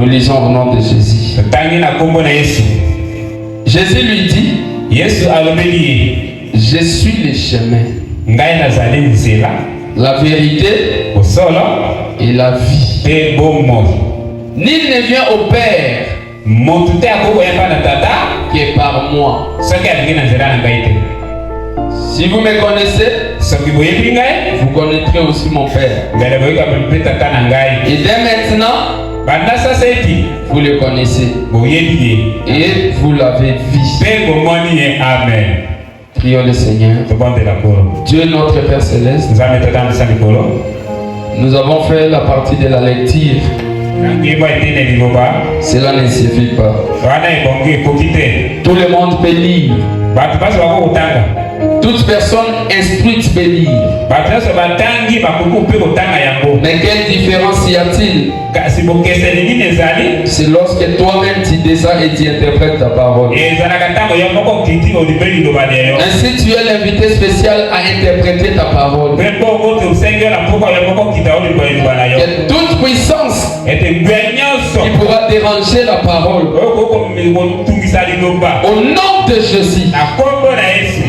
Nous lisons au nom de Jésus. Jésus lui dit, je suis le chemin, la vérité et la vie. Nul ne vient au Père que par moi. Si vous me connaissez, vous connaîtrez aussi mon Père. Et dès maintenant, vous le connaissez et vous l'avez vu. Amen. Prions le Seigneur. Dieu notre Père Céleste, nous avons fait la partie de la lecture. Cela ne suffit pas. Tout le monde peut lire. Toute personne instruite peut lire. Mais quelle différence y a-t-il? C'est lorsque toi-même tu descends et tu interprètes ta parole. Ainsi tu es l'invité spécial à interpréter ta parole. Que toute puissance qui pourra déranger la parole, au nom de Jésus,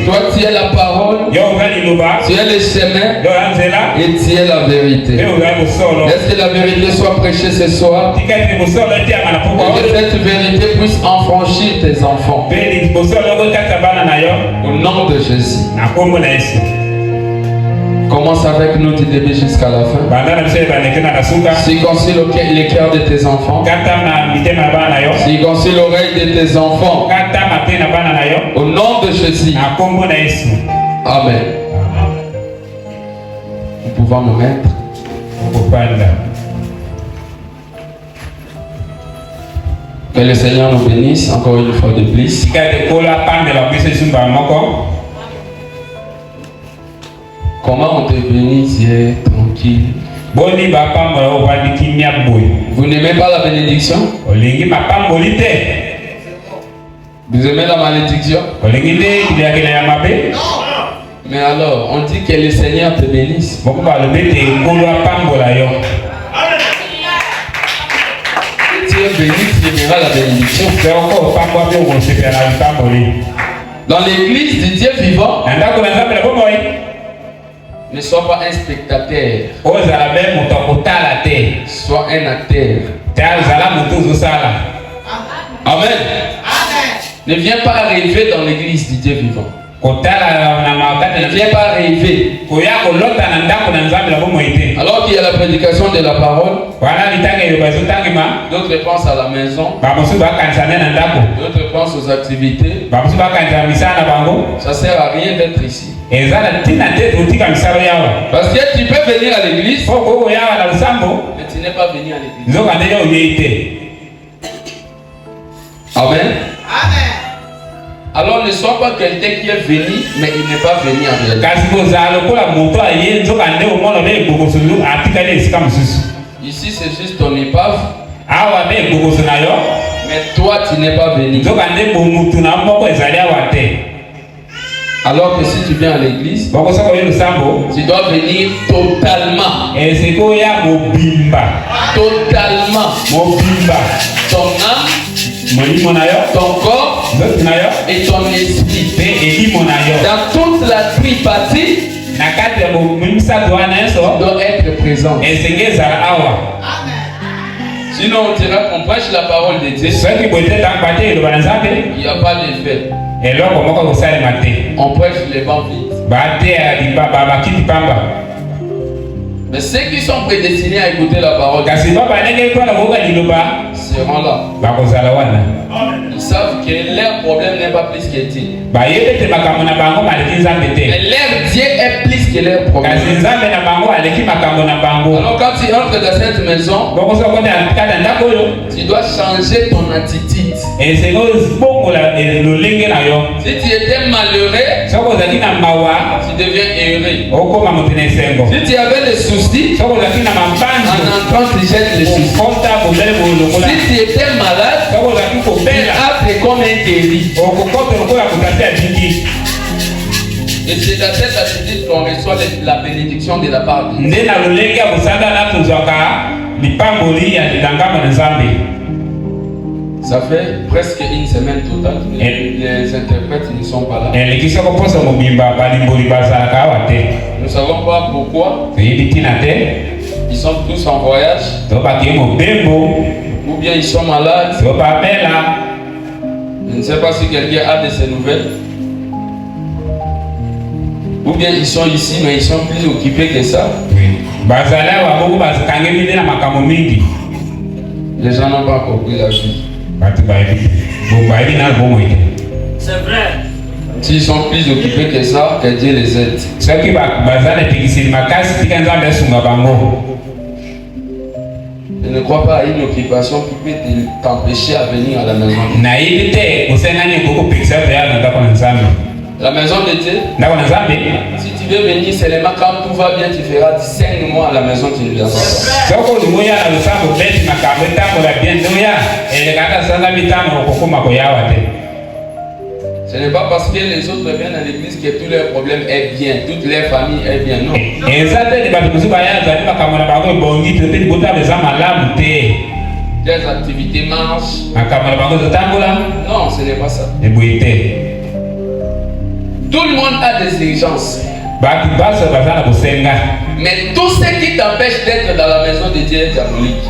toi tu es la parole, tu es le chemin et tu es la vérité. Laisse que la vérité soit prêchée ce soir et que cette vérité puisse enfranchir tes enfants. Au nom de Jésus. Commence avec nous du début jusqu'à la fin. Circoncis les cœurs de tes enfants. Circoncis l'oreille de tes enfants. Au nom de Jésus. Amen. Nous pouvons nous mettre. Que le Seigneur nous bénisse encore une fois de plus. Comment on te bénit, tu es tranquille. Vous n'aimez pas la bénédiction? Vous aimez la malédiction? Mais alors, on dit que le Seigneur te bénisse. Tu es béni, tu aimeras la bénédiction. Dans l'église du Dieu vivant, ne sois pas un spectateur. Sois un acteur. Amen. Ne viens pas rêver dans l'église du Dieu vivant. Ne viens pas rêver. Alors qu'il y a la prédication de la parole, d'autres pensent à la maison, d'autres pensent aux activités. Ça sert à rien d'être ici. Parce que tu peux venir à l'église, mais tu n'es pas venu à l'église. Amen. Alors ne sois pas quelqu'un qui est venu, mais il n'est pas venu en réalité. Ici c'est juste ton épave, mais toi tu n'es pas venu. Alors que si tu viens à l'église, tu dois venir totalement. Totalement. Ton âme, ton corps et ton esprit. Dans toute la tripartie, doit être présent. Sinon on dira qu'on prêche la parole de Dieu. Il n'y a pas d'effet. On prêche les bancs vides. Mais ceux qui sont prédestinés à écouter la parole seront là. Ils savent que leur problème n'est pas plus que Dieu. Mais leur Dieu est plus que leur problème. Alors quand tu entres dans cette maison, tu dois changer ton attitude. Si tu étais malheureux, tu deviens heureux. Si tu avais des soucis, en entrant tu jettes les soucis. Si tu étais malade, tu aptes comme un guéri. Et c'est dans cette attitude qu'on reçoit la bénédiction de la part de Dieu. Ça fait presque une semaine totale. Les interprètes ne sont pas là. Nous ne savons pas pourquoi. Ils sont tous en voyage. Ou bien ils sont malades. Je ne sais pas si quelqu'un a de ces nouvelles. Ou bien ils sont ici mais ils sont plus occupés que ça. Les gens n'ont pas compris la vie. C'est vrai. S'ils sont plus occupés que ça, que Dieu les aide. Je ne crois pas à une occupation qui peut t'empêcher à venir à la maison. La maison de Dieu. Si tu veux venir seulement quand tout va bien, tu feras 5 mois à la maison, tu ne viendras pas. Ce n'est pas parce que les autres viennent à l'église que tous leurs problèmes est bien, toute leur famille est bien, non. Tes activités marchent. Non, ce n'est pas ça. Tout le monde a des exigences. Mais tout ce qui t'empêche d'être dans la maison de Dieu est diabolique.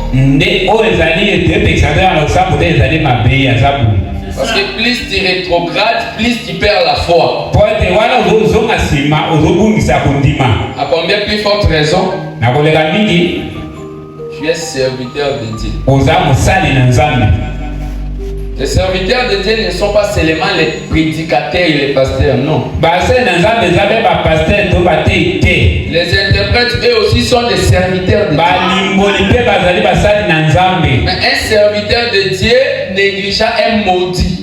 Parce que plus tu rétrogrades, plus tu perds la foi. À combien plus forte raison? Tu es serviteur de Dieu. Les serviteurs de Dieu ne sont pas seulement les prédicateurs et les pasteurs, non. Les interprètes, eux aussi, sont des serviteurs de Dieu. Mais un serviteur de Dieu négligeant est maudit.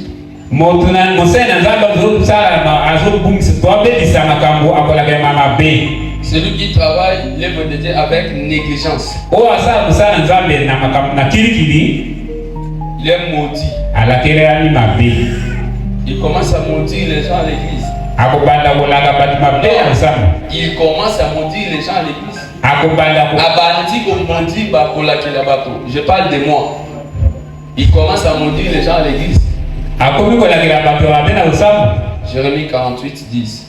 Celui qui travaille l'œuvre de Dieu avec négligence, il est maudit. Il commence à maudire les gens à l'église. Il commence à maudire les gens à l'église. Je parle de moi. Il commence à maudire les gens à l'église. Jérémie 48, 10.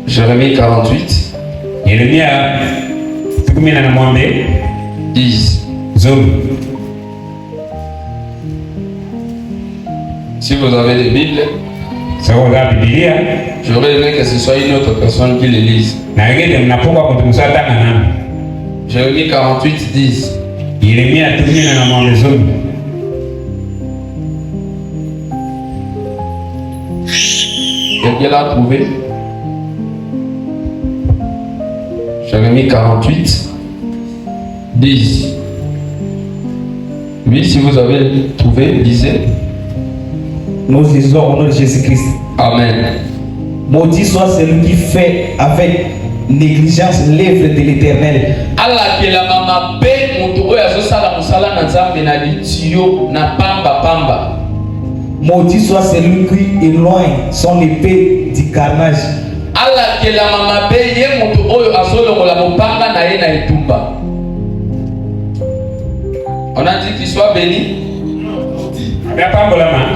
Jérémie 48. 10. Si vous avez des Bibles, j'aurais aimé que ce soit une autre personne qui les lise. Jérémie 48, 10. Quelqu'un l'a trouvé? Jérémie 48, 10. Oui, si vous avez trouvé, lisez. Nous disons au nom de Jésus-Christ. Amen. Maudit soit celui qui fait avec négligence l'œuvre de l'Éternel. Allah que la mama be mutu oya zo sala musala na nzambe na litio na pamba pamba. Maudit soit celui qui éloigne son épée du carnage. Allah que la mama be ye mutu oyo azolo la mopanga na ye na etumba. On a dit qu'il soit béni.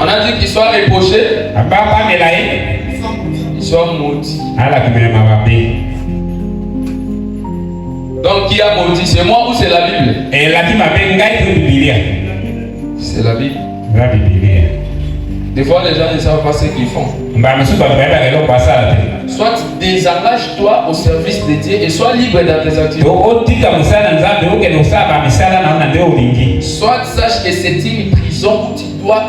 On a dit qu'il soit reproché. Il soit maudit. Donc qui a maudit? C'est moi ou c'est la Bible? C'est la Bible. Des fois les gens ne savent pas ce qu'ils font. Soit désengage-toi au service de Dieu et sois libre dans tes activités. Soit sache que c'est une prison où tu dois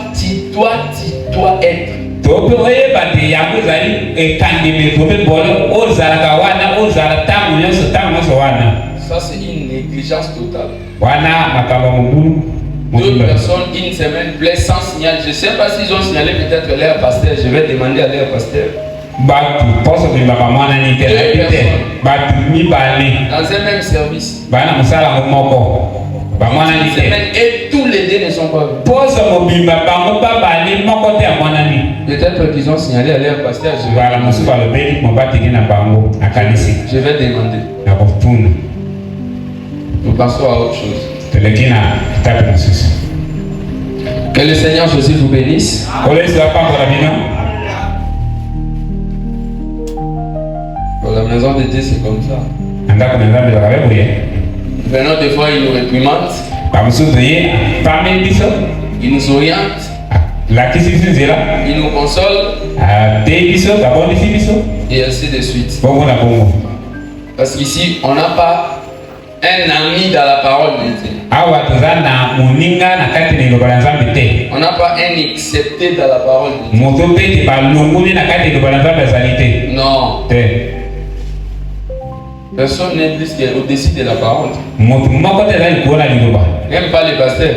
être. Ça c'est une négligence totale. Deux personnes, une semaine plaît sans signal. Je ne sais pas s'ils ont signalé peut-être leur pasteur. Je vais demander à leur pasteur. Deux personnes dans un même service. Et tous les deux ne sont pas venus. Peut-être qu'ils ont signalé à leur pasteur. Je vais demander. Nous passons à autre chose. Que le Seigneur Jésus vous bénisse. Pour la maison de Dieu, c'est comme ça. Venant des fois, il nous réprimande. Il nous oriente. Il nous console. Et ainsi de suite. Parce qu'ici, on n'a pas un ami dans la parole de Dieu. On n'a pas un accepté dans la parole de Dieu. Non. Personne n'est plus au-dessus de la parole. Même pas les pasteurs.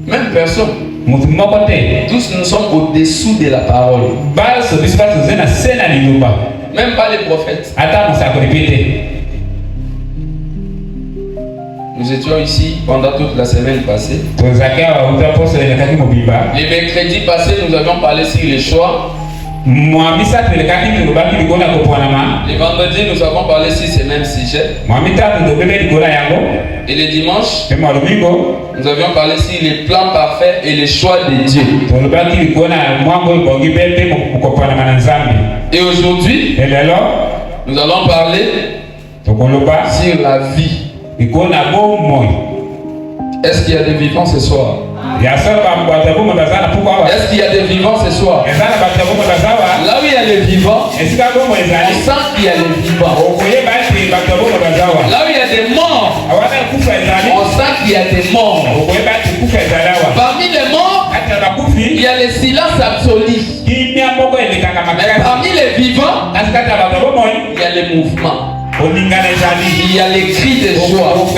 Même personne. Tous nous sommes au-dessous de la parole. Même pas les prophètes. Nous étions ici pendant toute la semaine passée. Les mercredis passés, nous avions parlé sur les choix. Les vendredis, nous avons parlé sur ces mêmes sujets. Et les dimanches, nous avions parlé sur les plans parfaits et les choix de Dieu. Et aujourd'hui, nous allons parler sur la vie. Est-ce qu'il y a des vivants ce soir? Est-ce qu'il y a des vivants ce soir? Là où il y a les vivants, on sent qu'il y a les vivants. Là où il y a des morts, on sent qu'il y a des morts. Parmi les morts, il y a le silence absolu. Parmi les vivants, il y a les mouvements. Il y a les cris de joie. Il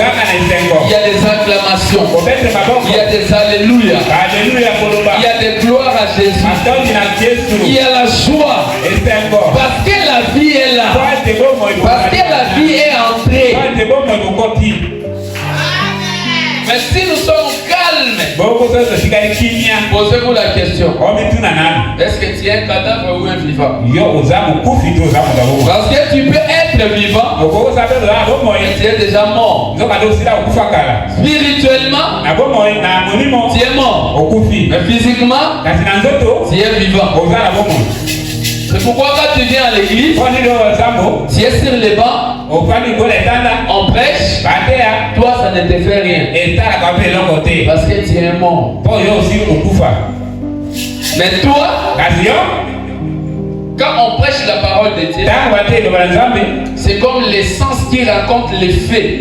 y a des acclamations. Il y a des alléluia. Il y a des gloires à Jésus. Il y a la joie. Parce que la vie est là. Parce que la vie est entrée. Mais si nous sommes calmes, posez-vous la question. Est-ce que tu es un cadavre ou un vivant? Parce que tu peux être vivant, mais tu es déjà mort. Spirituellement, tu es mort. Mais physiquement, tu es vivant. C'est pourquoi quand tu viens à l'église, tu es sur les bancs, on prêche, toi ça ne te fait rien. Parce que tu es mort. Mais toi, quand on prêche la parole de Dieu, c'est comme l'essence qui raconte les faits.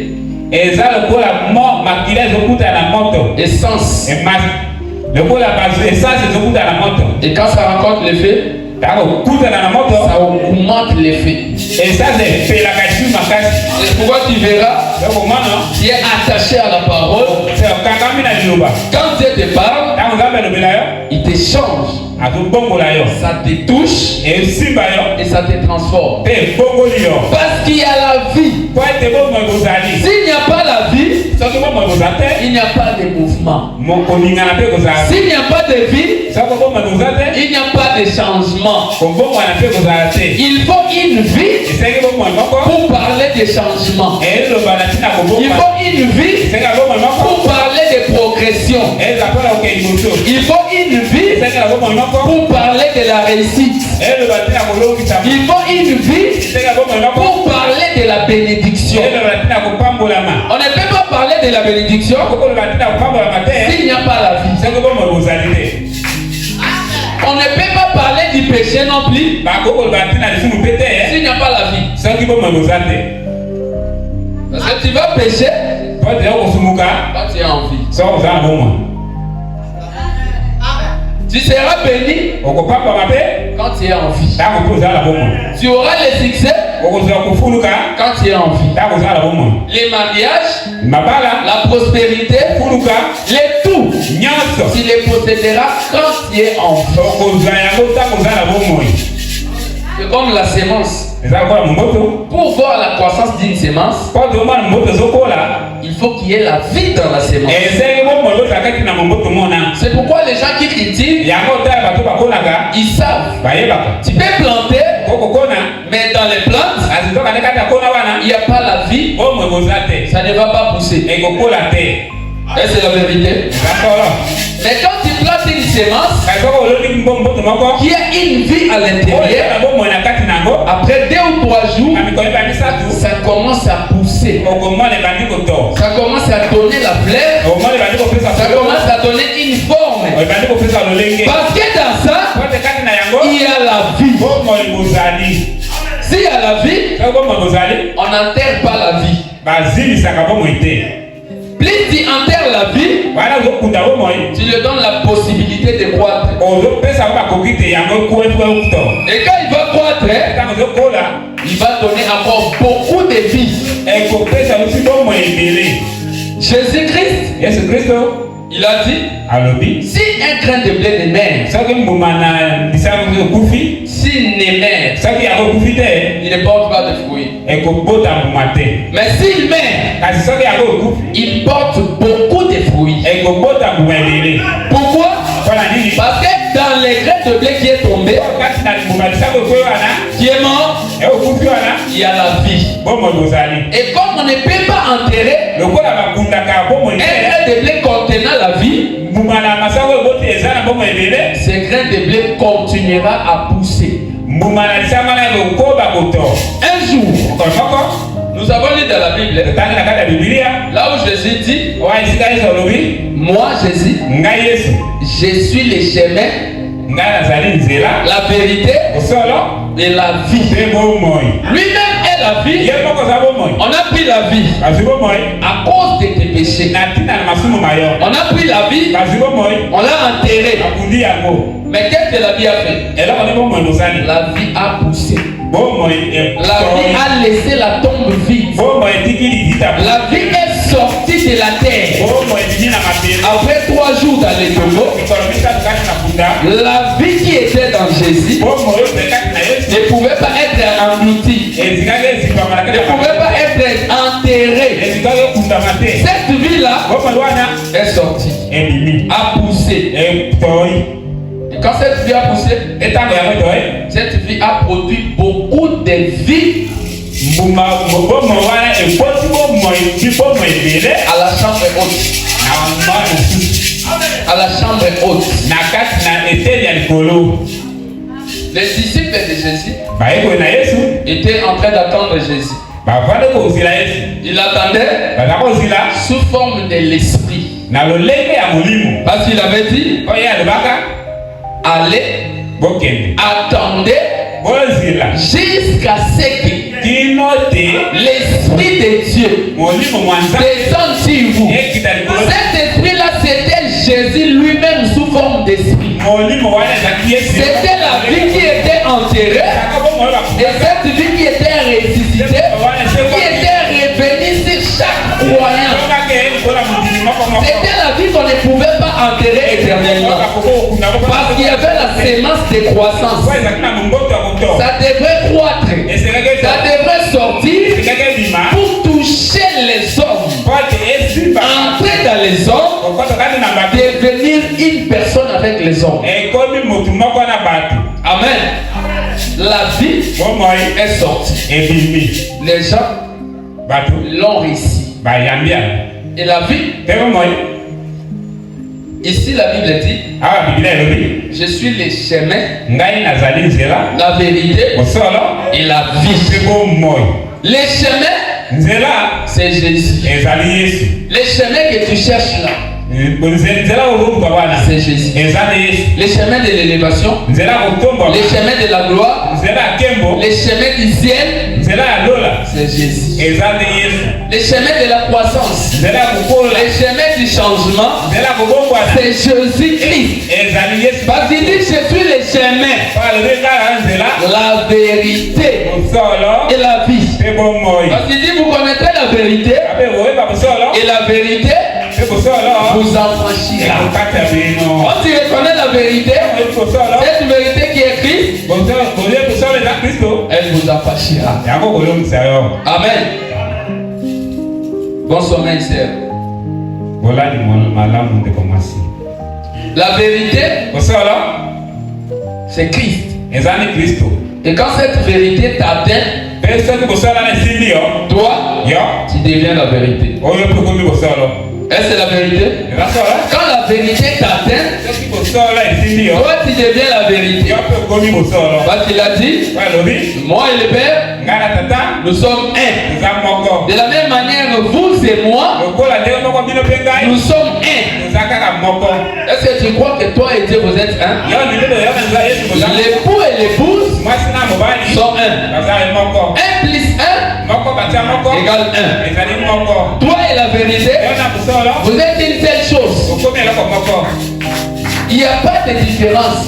Essence. Et quand ça raconte les faits, ça augmente l'effet. Et ça, c'est pourquoi tu verras, tu es attaché à la parole. Quand Dieu te parle, il te change. Ça te touche et ça te transforme. Parce qu'il y a la vie. S'il n'y a pas la vie, il n'y a pas de mouvement. S'il n'y a pas de vie, il n'y a pas de changement. Il faut une vie pour parler de changement. Il faut une vie pour parler de progression. Il faut une vie pour parler de la réussite. Il faut une vie pour parler de la bénédiction. On ne peut pas parler de la bénédiction s'il n'y a pas la vie. On ne peut pas parler du péché non plus s'il n'y a pas la vie. Parce que tu vas pécher quand tu es en vie. Tu seras béni quand tu es en vie. Tu auras le succès quand tu es en vie. Les mariages, la prospérité, les tout, tu les posséderas quand tu es en vie. C'est comme la sémence. Pour voir la croissance d'une sémence, il faut qu'il y ait la vie dans la sémence. C'est pourquoi les gens qui critiquent, ils savent. Tu peux planter, mais dans les plantes, il n'y a pas la vie, ça ne va pas pousser. Et c'est la vérité. Mais quand tu plantes une sémence qui a une vie à l'intérieur, après 2 ou 3 jours, ça commence à pousser. Ça commence à donner la fleur. Ça commence à donner une forme. Parce que dans ça, il y a la vie. S'il y a la vie, on n'enterre pas la vie. Plus tu enterres la vie, tu lui donnes la possibilité de croître. Et quand il va croître, il va donner encore beaucoup de vie. Jésus-Christ, il a dit, si un grain de blé ne meurt, s'il ne meurt, il ne porte pas de fruits. Mais s'il meurt, il porte beaucoup de fruits. Pourquoi? Parce que dans les grains de blé qui est tombé, qui est mort, il y a la vie. Et comme on ne peut pas enterrer un grain de blé contenant la vie, ce grain de blé continuera à pousser. Un jour, nous avons lu dans la Bible, là où Jésus dit, moi Jésus, je suis le chemin, la vérité et la vie. Lui-même est la vie. On a pris la vie à cause de tes péchés. On a pris la vie, on l'a enterré. Mais qu'est-ce que la vie a fait? La vie a poussé. La vie a laissé la tombe vide. La vie est sortie de la terre. Après 3 jours dans les tombeaux, la vie qui était dans Jésus ne pouvait pas être engloutie, ne pouvait pas être enterrée. Cette vie-là est sortie, a poussé. Et quand cette vie a poussé, cette vie a produit beaucoup de vie à la chambre haute. À la chambre haute. Les disciples de Jésus étaient en train d'attendre Jésus. Il attendait sous forme de l'esprit. Parce qu'il avait dit, allez, attendez jusqu'à ce que l'esprit de Dieu descende sur vous. Cet esprit-là, c'était Jésus lui-même sous forme d'esprit. C'était la vie qui était enterrée et cette vie qui était ressuscitée, qui était revenue sur chaque croyant. C'était la vie qu'on ne pouvait pas enterrer éternellement. Parce qu'il y avait la sémence de croissance. Ça devrait croître. Ça devrait sortir pour toucher les hommes. Entrer dans les hommes. Devenir une personne avec les hommes. Amen. La vie est sortie. Les gens l'ont réussi. Et la vie, ici la Bible dit, je suis le chemin, la vérité et la vie. Les chemins, c'est Jésus. Les chemins que tu cherches là, c'est Jésus. Les chemins de l'élévation, les chemins de la gloire, les chemins du ciel, c'est Jésus. Les chemins de la croissance, les chemins du changement, c'est Jésus-Christ. Parce qu'il dit, je suis le chemin, la vérité et la vie. Parce qu'il dit, vous connaîtrez la vérité et la vérité vous affranchira. Quand tu reconnais la vérité, cette vérité qui est Christ, elle vous ekuzapashira. Amen. Bon sommeil, sœur. La vérité, c'est Christ. Et quand cette vérité t'atteint, toi, tu deviens la vérité. Est-ce que la vérité? Quand la vérité t'atteint, toi tu deviens la vérité. Parce qu'il a dit, moi et le Père, nous sommes un. De la même manière, vous et moi, nous sommes un. Est-ce que tu crois que toi et Dieu vous êtes un? L'époux et l'épouse sont un. 1 plus 1 égale 1. Toi et la vérité, vous êtes une telle chose. Il n'y a pas de différence.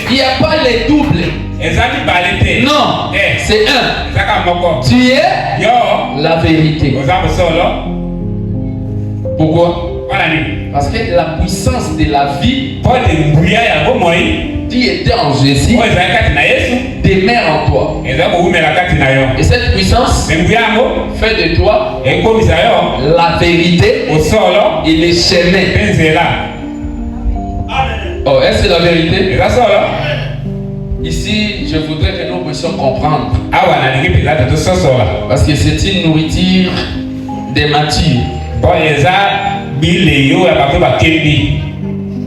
Il n'y a pas les doubles. Non, c'est un. Tu es la vérité. Pourquoi? Parce que la puissance de la vie qui était en Jésus demeure en toi. Et cette puissance fait de toi la vérité et les chemins. Oh, est-ce que c'est la vérité? Ici, je voudrais que nous puissions comprendre. Parce que c'est une nourriture des matures.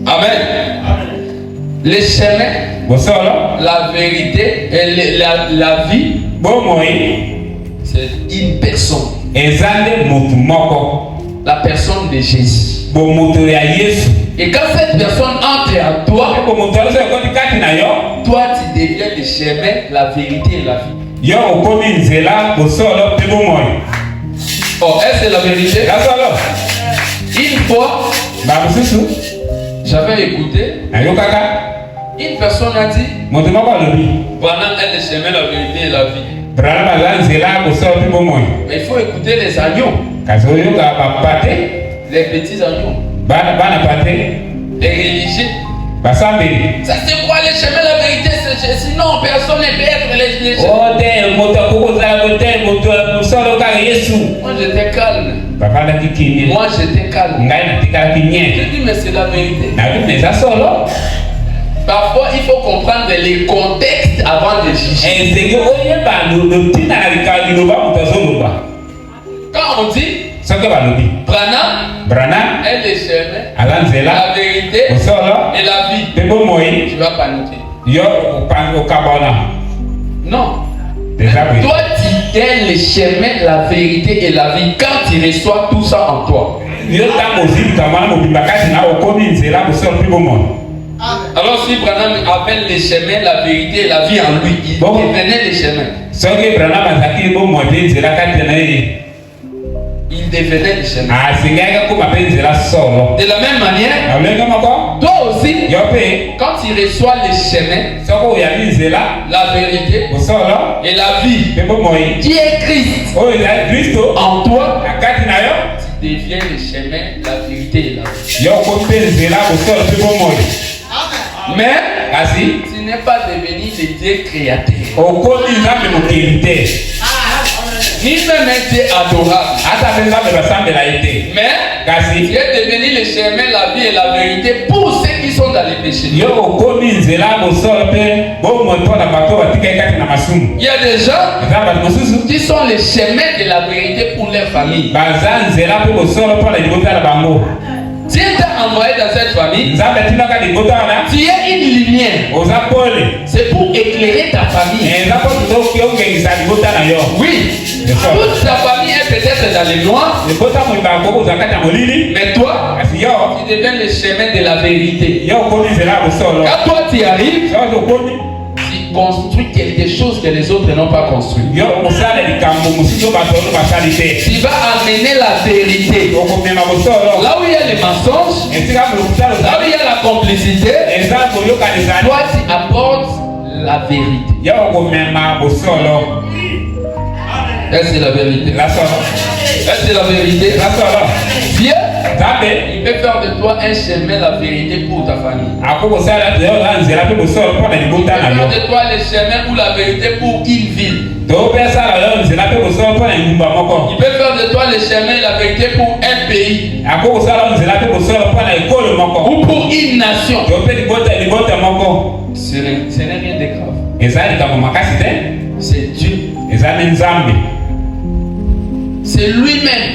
Amen. Les chemins, la vérité et la vie, c'est une personne. La personne de Jésus. Et quand cette personne entre à toi, toi tu deviens le chemin, la vérité et la vie. Oh, est-ce que c'est la vérité? Une fois, j'avais écouté, une personne a dit, Branham est le chemin, la vérité et la vie. Mais il faut écouter les agneaux. Les petits agneaux. Les religieux. Ça c'est quoi le chemin, la vérité? Sinon personne ne peut être les Moi j'étais calme. Moi j'étais calme. Je dis mais c'est la vérité. Parfois il faut comprendre les contextes avant de juger. Quand on dit Branham est le chemin, la vérité et la vie, tu vas paniquer. Non. Toi tu es le chemin, la vérité et la vie quand tu reçois tout ça en toi. Alors si Branham appelle les chemins, la vérité et la vie en lui, il devenait les chemins. Il devenait le chemin. De la même manière, toi aussi, quand tu reçois les chemins, la vérité et la vie, qui est Christ en toi, tu deviens le chemin, la vérité et la vie. Mais tu n'es pas devenu le Dieu créateur. Ni même un Dieu adorable. Mais tu es devenu le chemin, la vie et la vérité pour ceux qui sont dans les péchés. Il y a des gens qui sont les chemins de la vérité pour leur famille. Dieu t'a envoyé dans cette famille. Tu es une lumière. C'est pour éclairer ta famille. Oui. Toute ta famille est peut-être dans les noirs. Mais toi, tu deviens le chemin de la vérité. Quand toi tu arrives, tu construis quelque chose que les autres n'ont pas construit. Tu vas amener la vérité. Là où il y a les mensonges, là où il y a la complicité, toi tu apportes la vérité. Est-ce que c'est la vérité? Est-ce que c'est la vérité? Dieu il peut faire de toi un chemin, la vérité pour ta famille. Il peut faire de toi le chemin ou la vérité pour une ville. Il peut faire de toi le chemin, la vérité pour un pays. Ou pour une nation. Ce n'est rien de grave. C'est Dieu. C'est lui-même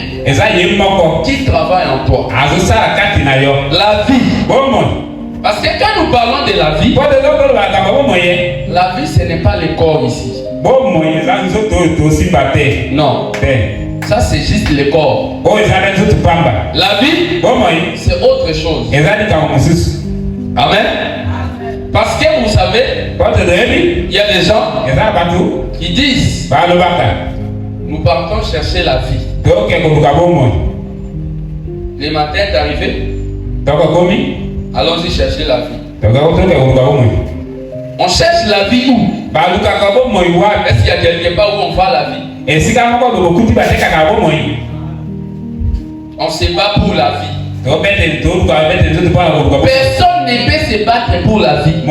qui travaille en toi. La vie. Parce que quand nous parlons de la vie, ce n'est pas le corps ici. Non. Ça c'est juste le corps. La vie, c'est autre chose. Amen. Parce que vous savez, il y a des gens qui disent nous partons chercher la vie. Le matin est arrivé. Allons-y chercher la vie. On cherche la vie où? Est-ce qu'il y a quelque part où on voit la vie? On se bat pour la vie. Personne ne peut se battre pour la vie.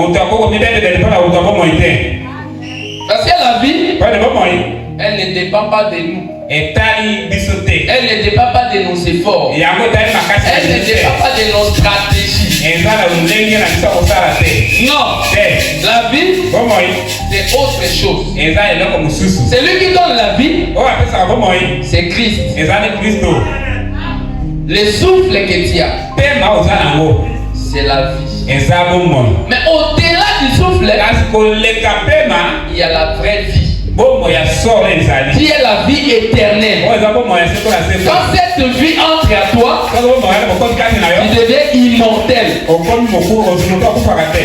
Parce que la vie, elle ne dépend pas de nous. Elle ne dépend pas de nos efforts. Elle ne dépend pas de nos stratégies. Non. La vie, c'est autre chose. C'est lui qui donne la vie. C'est Christ. Le souffle que tu as, c'est la vie. Mais au-delà du souffle, il y a la vraie vie. Qui est la vie éternelle. Quand cette vie entre à toi, tu deviens immortel.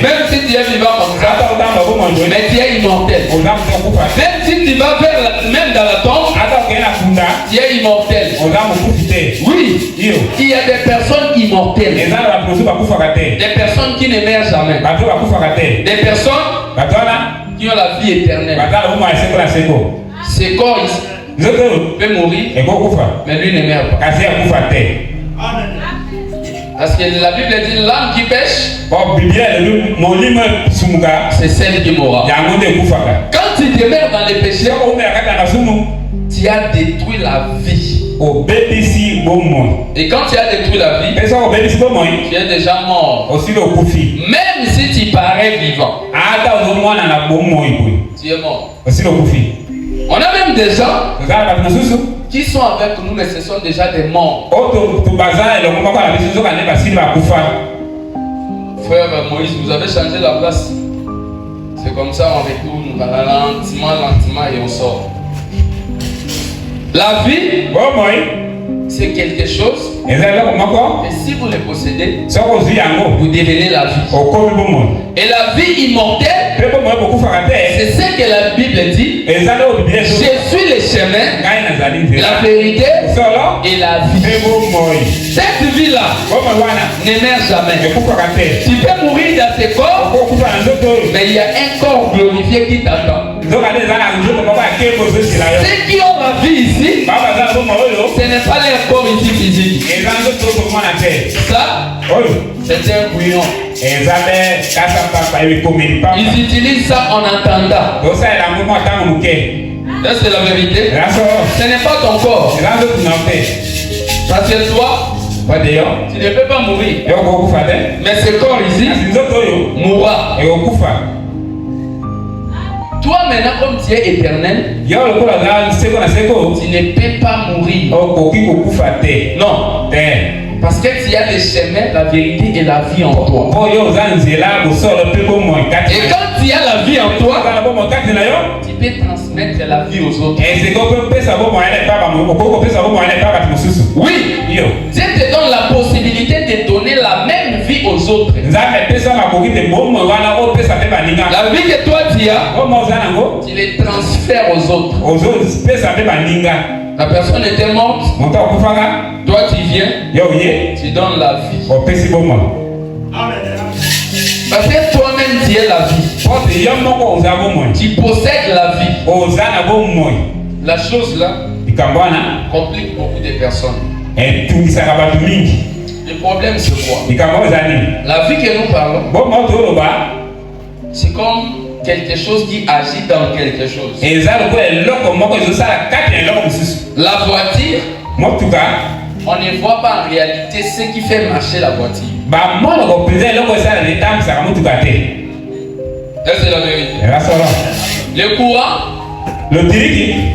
Même si tu es vivant comme ça, mais tu es immortel. Même si tu vas vers même dans la tombe, tu es immortel. Oui, il y a des personnes immortelles. Des personnes qui ne meurent jamais. Des personnes qui ont la vie éternelle. Ce corps ici peut mourir, mais lui ne meurt pas. Parce que la Bible dit l'âme qui pêche, c'est celle qui mourra. Quand tu demeures dans les péchés, tu as détruit la vie. Et quand tu as détruit la vie, tu es déjà mort. Même si tu parais vivant, tu es mort. On a même des gens qui sont avec nous, mais ce sont déjà des morts. Frère Moïse, vous avez changé la place. C'est comme ça, on retourne lentement et on sort. La vie, c'est quelque chose. Et si vous le possédez, vous devenez la vie. Et la vie immortelle, c'est ce que la Bible dit. Je suis le chemin, la vérité et la vie. Cette vie-là ne meurt jamais. Tu peux mourir dans tes corps, mais il y a un corps glorifié qui t'attend. Ceux qui ont la vie ici, ce n'est pas leur corps ici physique. Ça, c'est un bouillon. Ils utilisent ça en attendant. Est-ce que c'est la vérité? Ce n'est pas ton corps. Parce que toi, tu ne peux pas mourir. Mais ce corps ici mourra. Toi maintenant, comme tu es éternel, tu ne peux pas mourir. Non. Parce que tu as le chemin, la vérité et la vie en toi. Et quand tu as la vie en toi, tu peux transmettre la vie aux autres. Oui, Dieu te donne la possibilité de donner la même vie aux autres. La vie que toi tu as, tu les transfères aux autres. La personne était morte. Toi tu viens. Tu donnes la vie. Parce que toi-même tu es la vie. Tu possèdes la vie. La chose là complique beaucoup de personnes. Le problème c'est quoi? La vie que nous parlons, c'est comme quelque chose qui agit dans quelque chose. La voiture, on ne voit pas en réalité ce qui fait marcher la voiture. C'est la vérité. Le courant,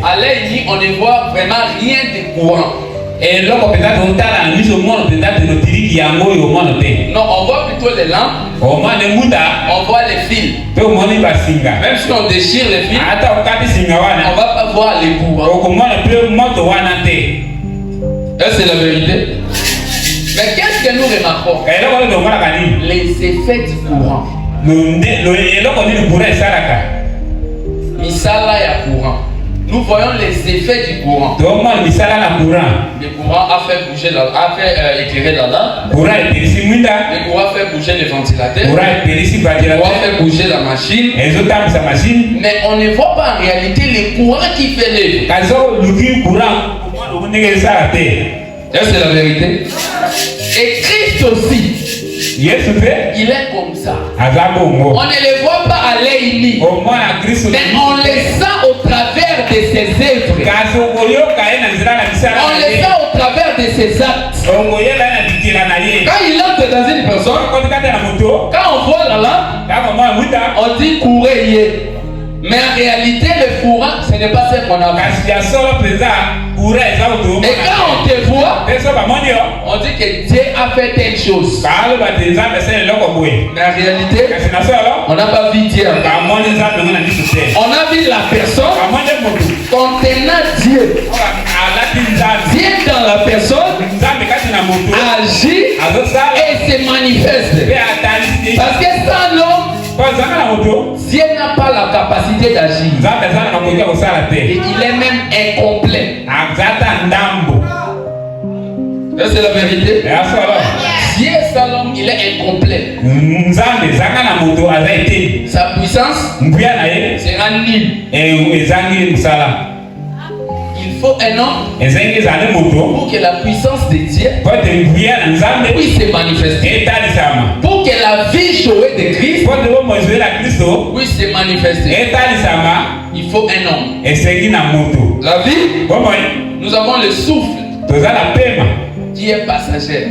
à l'œil nu, on ne voit vraiment rien de courant. Non, on voit plutôt les lampes, on voit les fils. Même si on déchire les fils, on ne va pas voir les courants. C'est la vérité. Mais qu'est-ce que nous remarquons? Les effets du courant. Misala ya courant. Nous voyons les effets du courant. Le courant a fait bouger a fait éclairer la lampe. Le courant a fait bouger le ventilateur. Le courant a fait bouger la machine. Mais on ne voit pas en réalité le courant qui fait l'œuvre. C'est la vérité. Et Christ aussi, il est comme ça. On ne le voit pas à l'œil nu, mais on le sent au travers de ses œuvres. On le sent au travers de ses actes. Quand il entre dans une personne, quand on voit la lampe, on dit courez. Mais en réalité, le courant, ce n'est pas ce qu'on a vu. Et quand on te voit, on dit que Dieu a fait telle chose. Mais en réalité, on n'a pas vu Dieu. On a vu la personne contenant Dieu. Dieu dans la personne agit et se manifeste. Parce que sans l'homme, Dieu n'a pas la capacité d'agir. Et il est même incomplet. C'est la vérité. Dieu sans l'homme, il est incomplet. Sa puissance sera nulle. Il faut un homme pour que la puissance de Dieu puisse se manifester. Pour que la vie jouée de Christ puisse se manifester. Il faut un homme. La vie, nous avons le souffle qui est passager.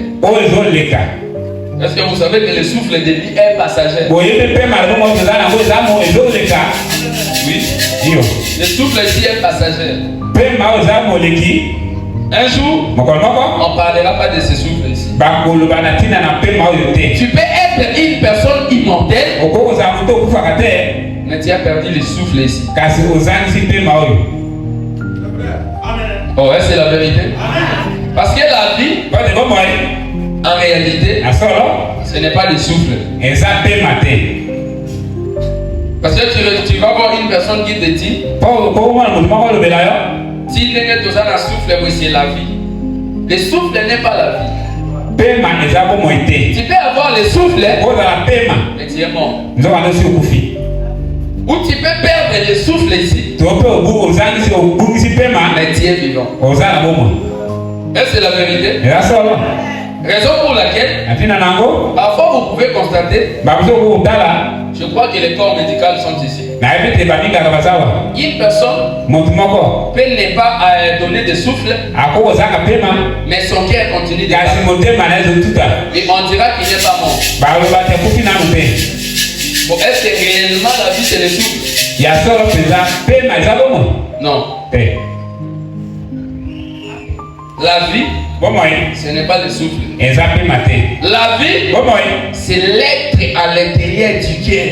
Est-ce que vous savez que le souffle de vie est passager? Oui. Le souffle ici est passager. Un jour, on ne parlera pas de ce souffle ici. Tu peux être une personne immortelle, mais tu as perdu le souffle ici. Oh, c'est la vérité. Parce que la vie, en réalité, ce n'est pas le souffle. Parce que tu vas voir une personne qui te dit, si tu as un souffle, c'est la vie. Le souffle n'est pas la vie. Tu peux avoir le souffle, mais tu es mort. Ou tu peux perdre le souffle ici, mais tu es vivant. Et c'est la vérité. Raison pour laquelle, parfois vous pouvez constater, je crois que les corps médicaux sont ici. Une personne peut ne pas donner de souffle, mais son cœur continue de battre. Et on dira qu'il n'est pas mort. Bon, est-ce que réellement la vie c'est le souffle? Non. La vie, ce n'est pas le souffle. La vie, c'est l'être à l'intérieur du cœur.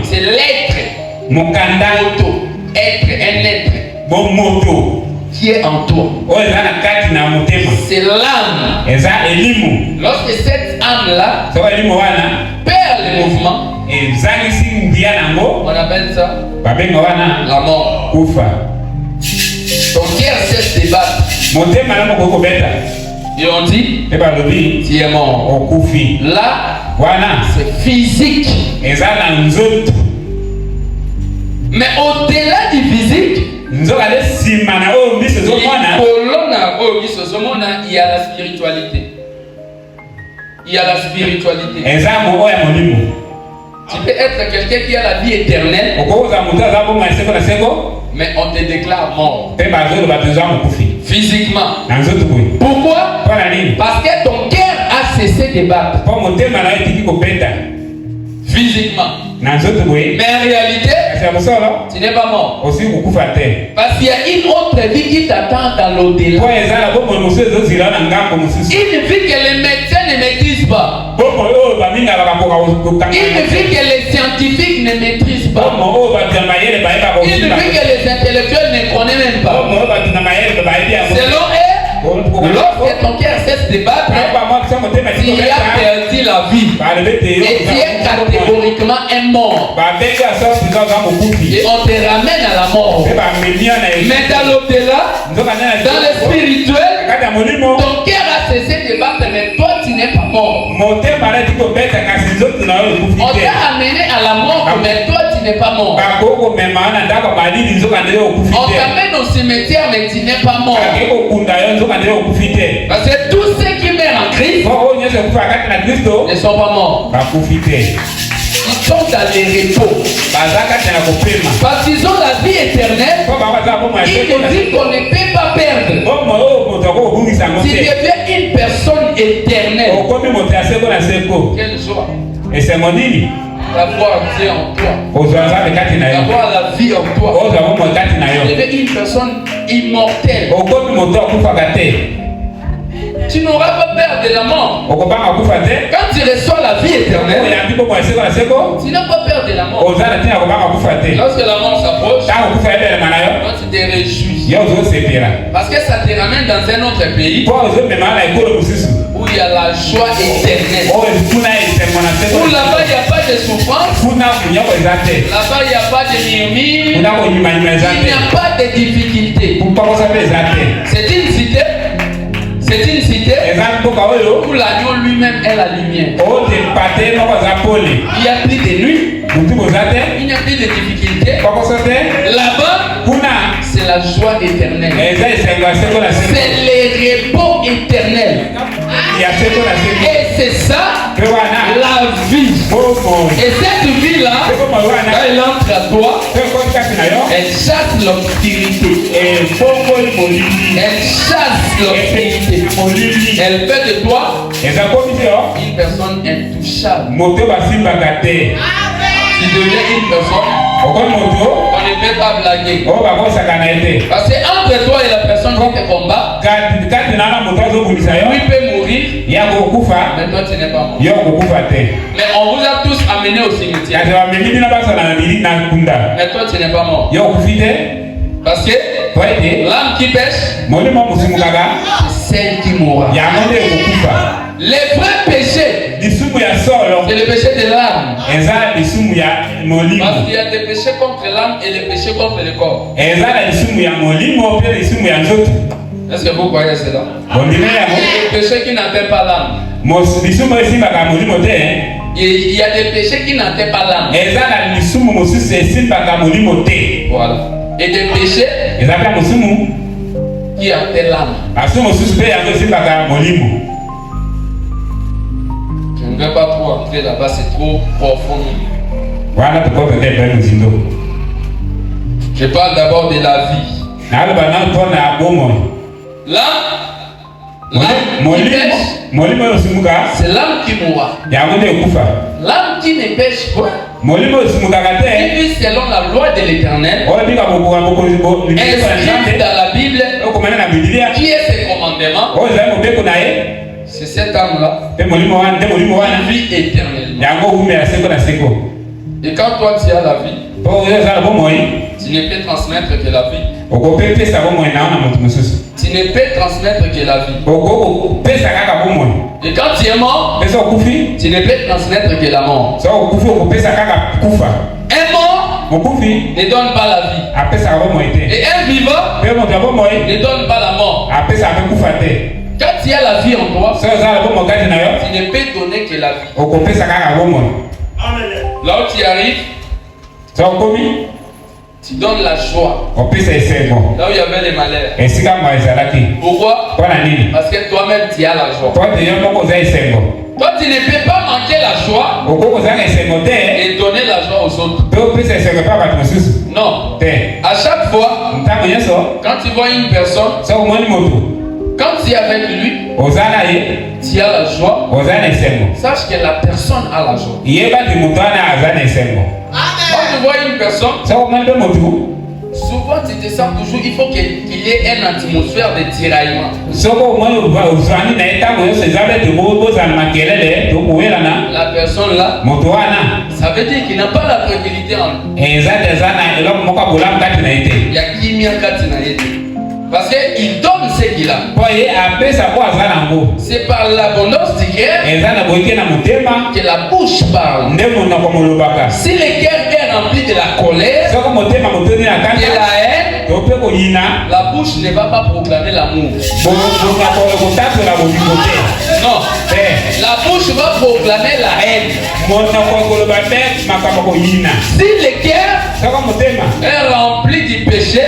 C'est l'être. Être, un être qui est en toi. C'est l'âme. Lorsque cette âme-là perd le mouvement, on appelle ça la mort. Ton cœur cesse de battre. Et on dit, tu es mort. Là, c'est physique. Mais au-delà du physique, Il y a la spiritualité. Il y a la spiritualité. Tu peux être quelqu'un qui a la vie éternelle, mais on te déclare mort physiquement. Pourquoi? Parce que ton cœur a cessé de battre physiquement. Mais en réalité, tu n'es pas mort. Parce qu'il y a une autre vie qui t'attend dans l'au-delà. Une vie que les médecins ne maîtrisent pas. Une vie que les scientifiques ne maîtrisent pas. Une vie que les intellectuels ne connaissent même pas. Selon eux, lorsque ton cœur cesse de battre, tu as perdu la vie. Et tu es catégoriquement un mort. Et on te ramène à la mort. Mais dans l'au-delà, dans le spirituel, ton cœur a cessé de battre, mais toi tu n'es pas mort. On t'a amené à la mort, mais toi tu n'es pas mort. On t'amène au cimetière, mais tu n'es pas mort. Parce que tous ceux qui meurent en Christ ne sont pas morts. Ils sont dans les repos. Parce qu'ils ont la vie éternelle. Ils te disent qu'on ne peut pas perdre. Si tu deviens une personne éternelle, quelle joie. Et c'est mon île. D'avoir Dieu en toi. D'avoir la vie en toi. Tu deviens une personne immortelle. Tu n'auras pas peur de la mort. Quand tu reçois la vie éternelle, tu n'as pas peur de la mort. Lorsque la mort s'approche, toi tu te réjouis. Parce que ça te ramène dans un autre pays où il y a la joie éternelle. Où là-bas il n'y a pas de souffrance. Là-bas il n'y a pas de murmure. Il n'y a pas de difficulté. C'est une cité. C'est une cité où l'agneau lui-même est la lumière. Il n'y a plus de nuit. Il n'y a plus de difficultés. Là-bas, c'est la joie éternelle. C'est le repos éternel. Et c'est ça la vie. Et cette vie-là, quand elle entre à toi, elle chasse l'obscurité. Elle chasse l'obscurité. Elle fait de toi une personne intouchable. Tu deviens une personne on ne peut pas blaguer. Parce que entre toi et la personne qui te combat, lui peut mourir, mais toi tu n'es pas mort. Mais on vous a tous amenés au cimetière, mais toi tu n'es pas mort. Parce que l'âme qui pêche, c'est celle qui mourra. Les vrais péchés, c'est le péché de l'âme. Parce qu'il y a des péchés contre l'âme et les péchés contre le corps. Est-ce que vous croyez cela? Il y a des péchés qui n'atteignent pas l'âme. Il y a des péchés qui n'atteignent pas l'âme. Voilà. Et des péchés qui atteignent l'âme. Je ne vais pas trop entrer là-bas, c'est trop profond. Je parle d'abord de la vie. L'âme c'est l'âme qui mourra. L'âme qui ne pêche pas, qui vit selon la loi de l'Éternel, inscrite dans la Bible, qui est ses commandements, c'est cette âme-là qui vit éternellement. Et quand toi tu as la vie, tu ne peux transmettre que la vie. Tu ne peux transmettre que la vie. Et quand tu es mort, tu ne peux transmettre que la mort. Un mort ne donne pas la vie. Et un vivant ne donne pas la mort. Quand tu as la vie en toi, tu ne peux donner que la vie. Là où tu arrives, Tu donnes la joie. Là où il y avait les malheurs. Pourquoi? Parce que toi-même tu as la joie. Toi tu ne peux pas manquer la joie et donner la joie aux autres. Non. À chaque fois, quand tu vois une personne, quand tu es avec lui, tu as la joie. Sache que la personne a la joie. Quand tu vois une personne, souvent tu te sens toujours, il faut qu'il y ait une atmosphère de tiraillement. La personne là, ça veut dire qu'il n'a pas la tranquillité en lui. Il y a qui m'y a parce qu'il donne ce qu'il a. C'est par l'abondance du cœur que la bouche parle. Si le cœur est rempli de la colère, de la haine, la bouche ne va pas proclamer l'amour. Non. La bouche va proclamer la haine. Si le cœur est rempli du péché,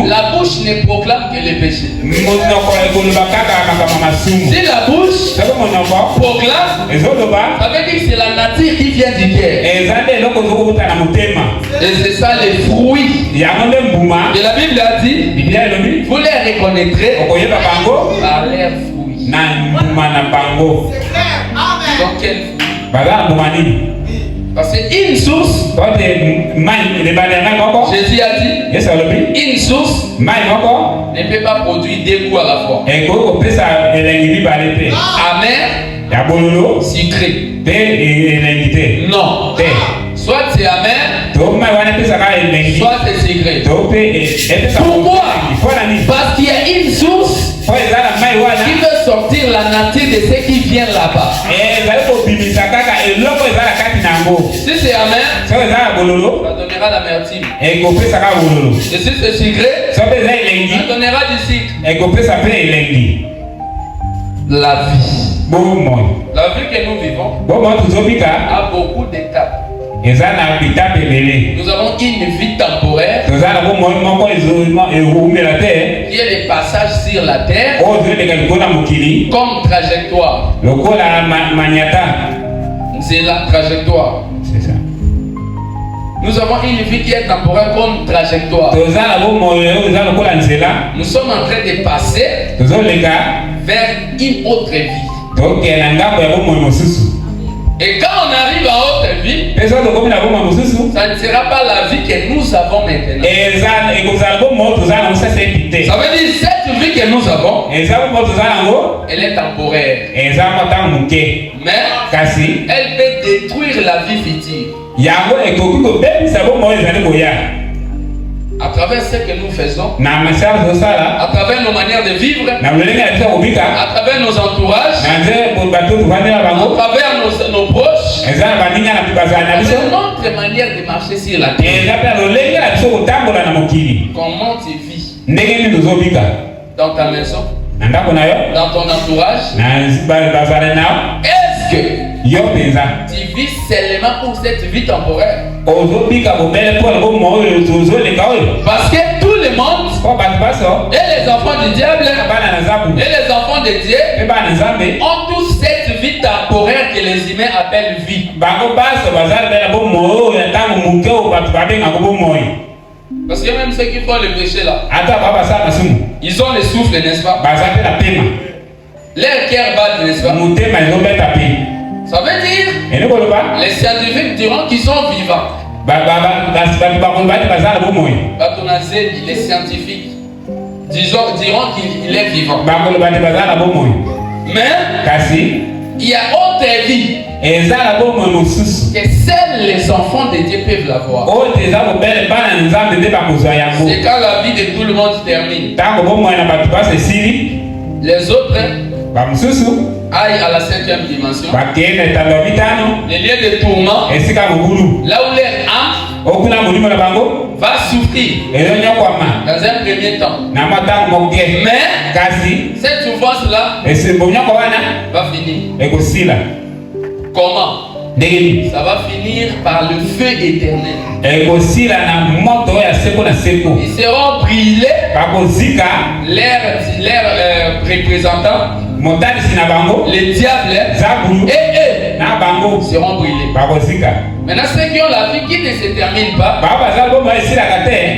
la bouche ne proclame que le péché. Si la bouche proclame, ça veut dire que c'est la nature qui vient du cœur. Et c'est ça les fruits. Et la Bible a dit, vous les reconnaîtrez par leurs fruits. Donc quel fruit? Parce qu'une source, Jésus a dit, une source ne peut pas produire deux goûts à la fois. Amer, sucré. Non. Soit c'est amer, soit c'est sucré. Pourquoi? Parce qu'il y a une source qui veut sortir la nature de ce qui vient là-bas. Si c'est amer, ça donnera l'amertume. Et si c'est sucré, ça donnera du sucre. La vie. La vie que nous vivons a beaucoup d'étapes. Nous avons une vie temporaire qui est le passage sur la terre comme trajectoire. C'est la trajectoire. C'est ça. Nous avons une vie qui est temporaire comme trajectoire. Nous sommes en train de passer vers une autre vie. Et quand on arrive à autre vie, ça ne sera pas la vie que nous avons maintenant. Ça veut dire cette vie que nous avons, elle est temporaire. Mais elle peut détruire la vie future. À travers ce que nous faisons, à travers nos manières de vivre, à travers nos entourages, à travers nos proches, c'est notre manière de marcher sur la terre. Comment tu vis dans ta maison, dans ton entourage? Est-ce que tu vis seulement pour cette vie temporaire? Parce que tout le monde et les enfants du diable et les enfants de Dieu ont tous cette vie temporaire que les humains appellent vie. Parce que même ceux qui font le péché là, ils ont le souffle, n'est-ce pas? Leur cœur bat, n'est-ce pas? Ça veut dire, les scientifiques diront qu'ils sont vivants. Les scientifiques diront qu'il est vivant. Mais il y a autre vie que seuls les enfants de Dieu peuvent l'avoir. C'est quand la vie de tout le monde se termine. Les autres aillent à la 5e dimension. Les lieux de tourment, là où leur âme va souffrir dans un premier temps. Mais cette souffrance là va finir. Comment? ça va finir par le feu éternel. Ils seront brûlés. Leurs représentants, les diables et eux seront brûlés. Maintenant, ceux qui ont la vie qui ne se termine pas,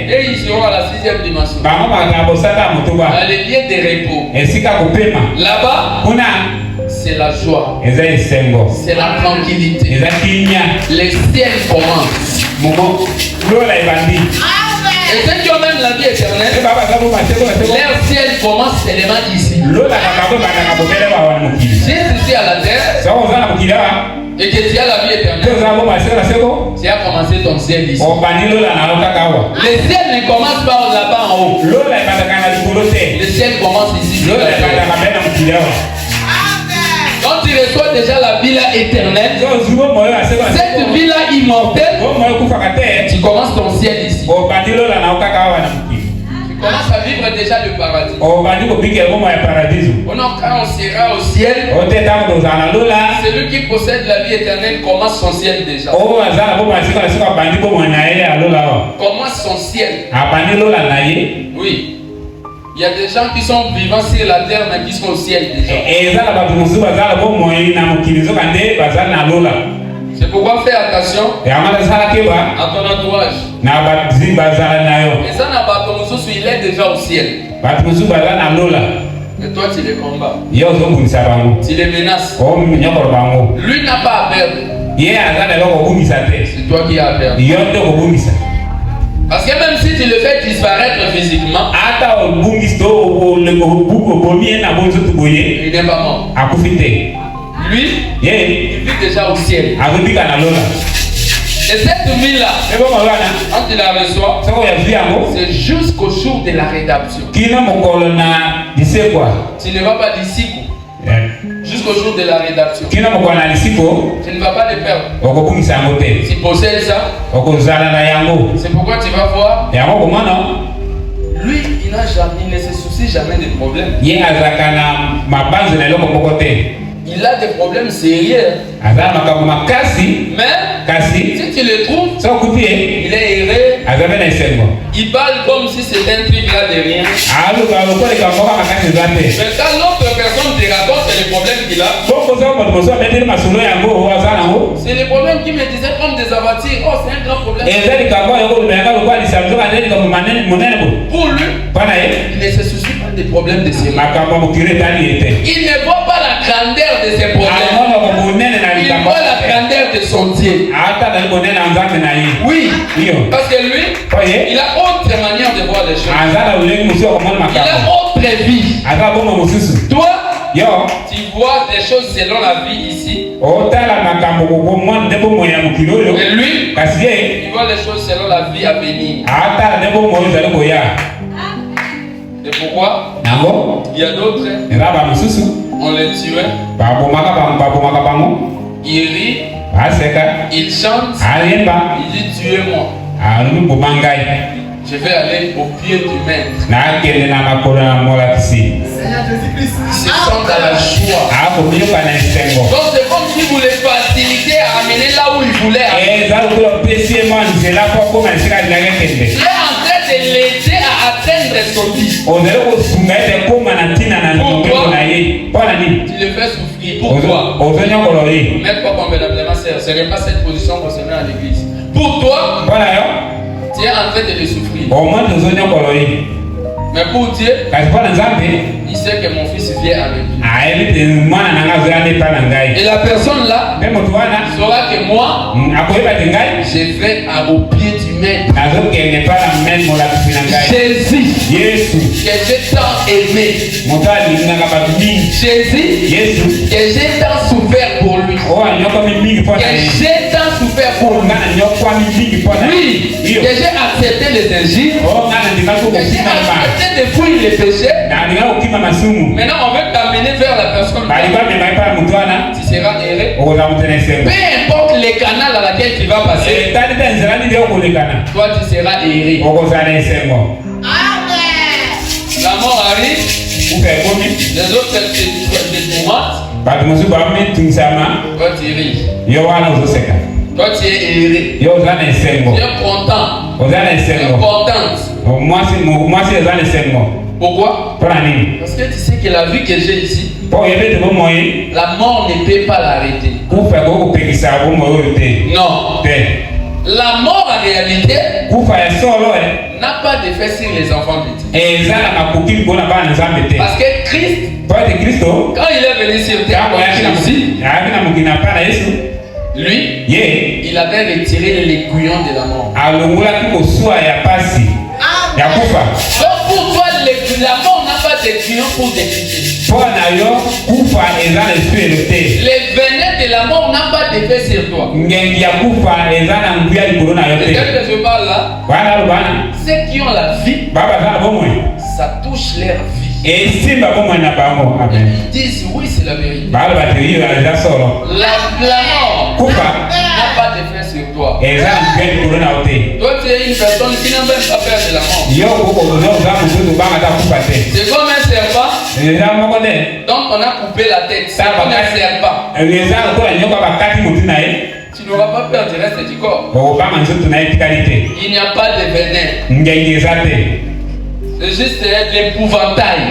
et ils seront à la 6e dimension, dans les lieux de repos. Là-bas, c'est la joie, c'est la tranquillité. Les ciels commencent. Et ceux qui ont même la vie éternelle, leur ciel commence seulement ici. Si tu es à la terre et que tu as la vie éternelle, tu as commencé ton ciel ici. Les ciels ne commencent pas là-bas en haut. Les ciels commencent ici. Quand tu reçois déjà la vie là éternelle, cette vie là immortelle, tu commences ton ciel ici. Tu commences à vivre déjà le paradis. Quand on sera au ciel, celui qui possède la vie éternelle commence son ciel déjà. Commence son ciel. Oui. Il y a des gens qui sont vivants sur la terre mais qui sont au ciel déjà. C'est pourquoi fais attention à ton entourage. Et ça n'a pas ton sous, il est déjà au ciel. Et toi tu les combats. Tu les menaces. Lui n'a pas à perdre. C'est toi qui as à perdre. Parce que même si tu le fais disparaître physiquement, il n'est pas mort. Lui, il vit déjà au ciel. Et cette vie-là, quand tu la reçois, c'est jusqu'au jour de la rédemption. Tu ne vas pas d'ici jusqu'au jour de la rédemption. Tu ne vas pas le perdre. Tu possèdes ça. C'est pourquoi tu vas voir. Lui, il ne se soucie jamais des problèmes. Il a des problèmes sérieux. Mais si tu le trouves, il est erré. Il parle comme si c'était un truc là de rien. Mais quand l'autre personne te raconte les problèmes qu'il a, c'est les problèmes qui me disaient comme des avatires. Oh, c'est un grand problème. Pour lui, il ne se soucie pas des problèmes de ses mains. Il ne voit pas la grandeur de ses problèmes. Il voit la grandeur de son Dieu. Oui, parce que lui, il a autre manière de voir les choses. Il a autre vie. Toi, tu vois des choses selon la vie ici. Et lui, il voit les choses selon la vie à venir. Et pourquoi? Il y a d'autres, on les tuait. Il rit, il chante, il dit tuez-moi. Je vais aller au pied du maître. Ils se sentent dans la joie. Donc c'est comme si vous les facilitez à amener là où ils voulaient aller. Il est en train de l'aider à atteindre son but. Tu le fais souffrir. Pourquoi? Mettre pas convenablement, ce n'est pas cette position concernant à l'église. Pour toi, tu es en train de le souffrir. Mais pour Dieu, il sait que mon fils vient avec lui. Et la personne là saura que moi, je vais au pied du maître. Jésus, que j'ai tant aimé. Jésus, que j'ai tant souffert pour lui. Que j'ai tant souffert pour lui. Oui, que j'ai accepté les injures. Que j'ai accepté de fuir les péchés. Maintenant, on veut t'amener vers la personne. Tu seras erré. Peu importe les canaux dans lesquels tu vas passer, toi tu seras erré. La mort arrive. Les autres te tourmentent. Toi tu es riche. Toi tu es aéré. Tu es content. Tu es importante. Pourquoi? Parce que tu sais que la vie que j'ai ici, la mort ne peut pas l'arrêter. Non. La mort en réalité n'a pas d'effet sur les enfants de Dieu. Parce que Christ, quand il est venu sur terre, lui, il avait retiré l'aiguillon de la mort. Donc pour toi, la mort n'a pas d'aiguillon pour t'écouter. Les venin de la mort n'a pas d'effet sur toi. Regarde que je parle là. Ceux qui ont la vie, ça touche leur vie. Et ils disent oui, c'est la vérité. La mort n'a pas d'effet sur toi. Toi, tu es une personne qui n'a même pas peur de la mort. C'est comme un serpent. Donc on a coupé la tête. C'est comme un serpent. Tu n'auras pas peur du reste du corps. Il n'y a pas de venin. C'est juste l'épouvantail.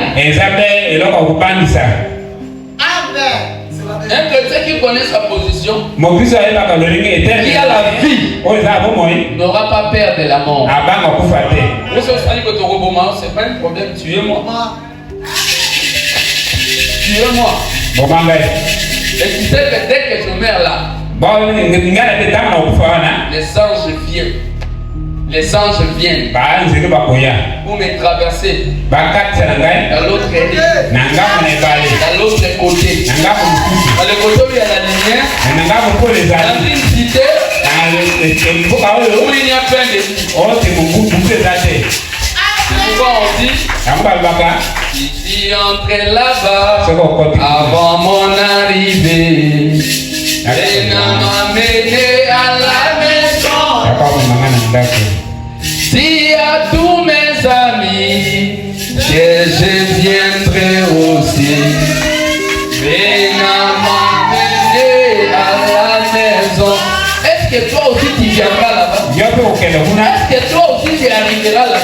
Un chrétien qui connaît sa position, qui a la vie, n'aura pas peur de la mort. C'est pas un problème, tuez-moi. Tuez-moi. Et tu sais que dès que je meurs là, les anges viennent. Les anges viennent pour me traverser à l'autre côté. À l'autre côté. À le côté où il y a la lumière. Dans une cité où il n'y a pas de vie. Pourquoi on dit ici entre là-bas avant mon arrivée. Et n'a m'amené à la maison. Si à tous mes amis que je viendrai aussi, viens m'amener à la maison. Est-ce que toi aussi tu viendras là-bas? Est-ce que toi aussi tu arriveras là-bas?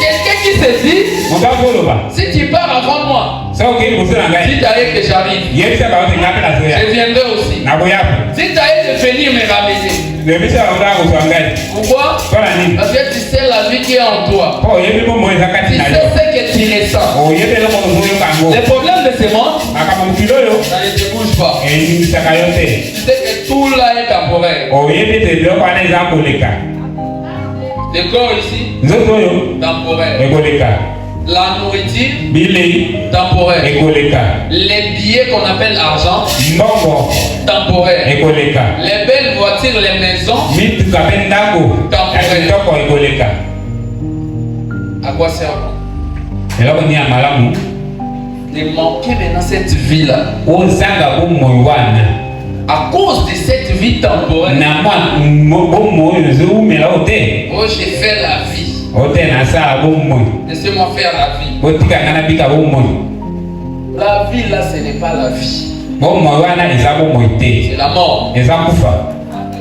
Quelqu'un qui se dit, si tu pars avant moi, si tu as que j'arrive, je viendrai aussi. Si tu as de venir me ramener. Pourquoi? Parce que tu sais la vie qui est en toi. Tu sais ce que tu ressens. Le problème de ce monde, ça ne te bouge pas. Tu sais que tout là est temporaire. Le corps ici, temporaire. La nourriture, temporaire. Les billets qu'on appelle argent, temporaire. Les belles voitures, les maisons, temporaire. À quoi sert de manquer maintenant cette vie-là? À cause de cette vie temporaire, oh, j'ai fait la vie. Laissez-moi faire la vie. La vie là, ce n'est pas la vie. C'est la mort.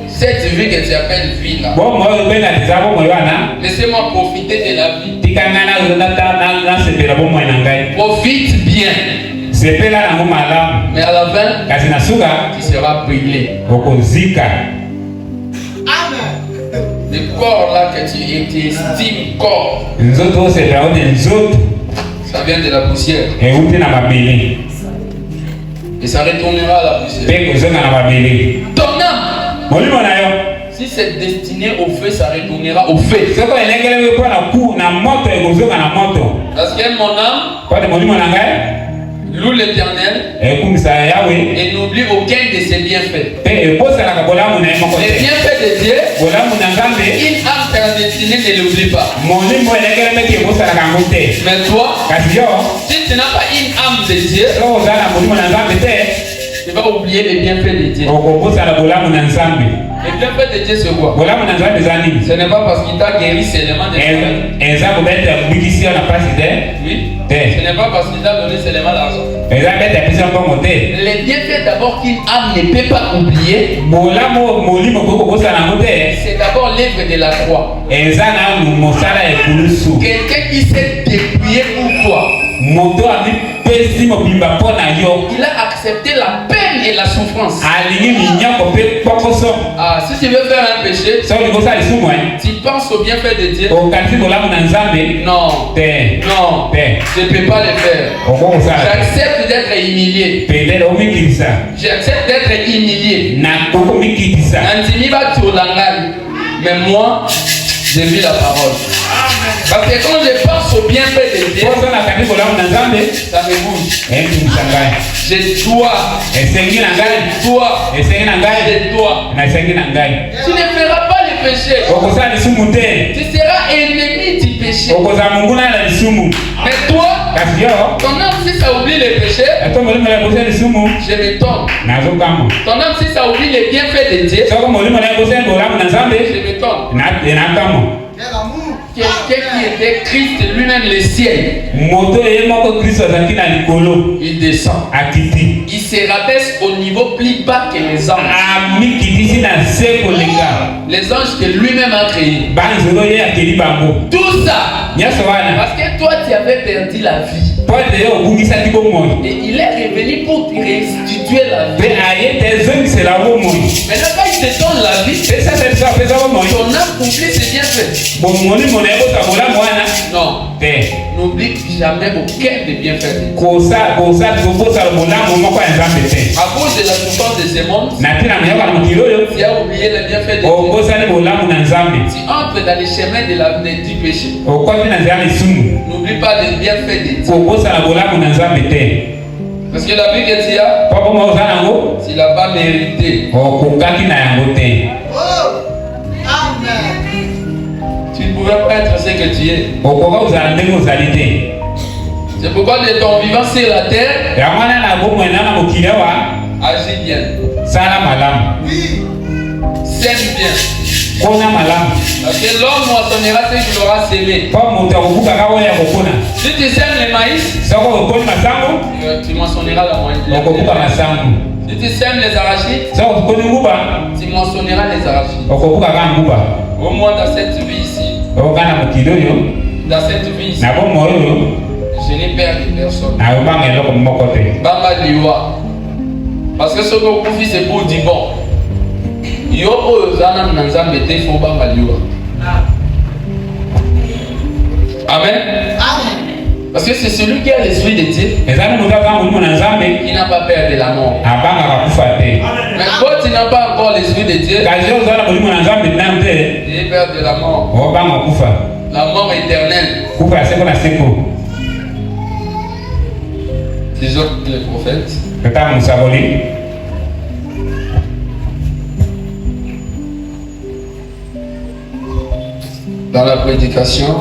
Cette vie que tu appelles vie là, laissez-moi profiter de la vie. Profite bien. Mais à la fin, tu seras brûlé. Le corps là que tu estimes corps, ça vient de la poussière. Et ça retournera à la poussière. Ton âme, si c'est destiné au feu, ça retournera au feu. Parce que mon âme loue l'Éternel et n'oublie aucun de ses bienfaits. Les bienfaits de Dieu, une âme destinée ne l'oublie pas. Mais toi, si tu n'as pas une âme de Dieu, tu vas oublier les bienfaits de Dieu. Les bienfaits de Dieu, c'est quoi? Ce n'est pas parce qu'il t'a guéri seulement de oui. Ce n'est pas parce qu'il t'a donné seulement l'argent. Les bienfaits d'abord qu'une âme ne peut pas oublier, c'est d'abord l'œuvre de la croix. Quelqu'un qui s'est dépouillé pour toi. Il a accepté la peine et la souffrance. Ah, si tu veux faire un péché, tu penses au bienfait de Dieu. Non, non, je ne peux pas le faire. J'accepte d'être humilié. J'accepte d'être humilié. Mais moi, j'ai vu la parole. Parce que quand je pense au bienfait de Dieu, ça me bouge. Je dois. Tu ne feras pas le péché. Tu seras ennemi du péché. Mais toi, ton âme, si ça oublie le péché, je m'étonne. Ton âme, si ça oublie les bienfaits de Dieu, je m'étonne. Quelqu'un qui était Christ lui-même le ciel, il descend. Il se rabaisse au niveau plus bas que les anges. Les anges que lui-même a créés. Tout ça parce que toi tu avais perdu la vie. Et il est revenu pour te restituer la vie. Maintenant quand il te donne la vie, ton âme complète c'est bien fait. Non, n'oublie jamais aucun des bienfaits. À cause de la souffrance de ce monde, tu as oublié les bienfaits de Dieu. Tu entres dans les chemins de l'avenir du péché. N'oublie pas les bienfaits de Dieu. Parce que la Bible dit, tu ne l'as pas mérité. Tu ne pouvais pas être ce que tu es. C'est pourquoi de ton vivant sur la terre, agis bien. Oui. Sème bien. Parce que l'homme moissonnera ce qu'il aura semé. Si tu sèmes le maïs, tu moissonneras la moitié. Si tu sèmes les arachides, tu moissonneras les arachides. Au moins dans cette vie ici, dans cette vie ici, je n'ai perdu personne. Bamba liwa. Parce que ce que vous faites c'est pour dire bon. Yo ozana nanzambe te fo bamba liwa. Amen. Parce que c'est celui qui a l'esprit de Dieu qui n'a pas peur de la mort. Mais quand tu n'as pas encore l'esprit de Dieu, tu as peur de la mort. La mort éternelle. Disons les prophètes. Dans la prédication,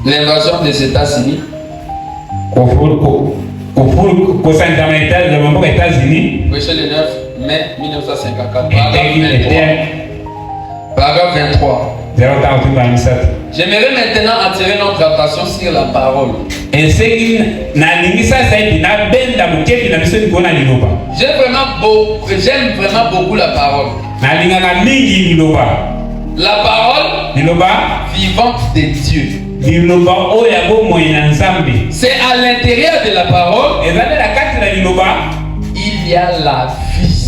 l'invasion des États-Unis, prêché le 9 mai 1954, paragraphe 23. J'aimerais maintenant attirer notre attention sur la parole. J'aime vraiment beaucoup la parole. La parole vivante de Dieu. C'est à l'intérieur de la parole il y a la vie.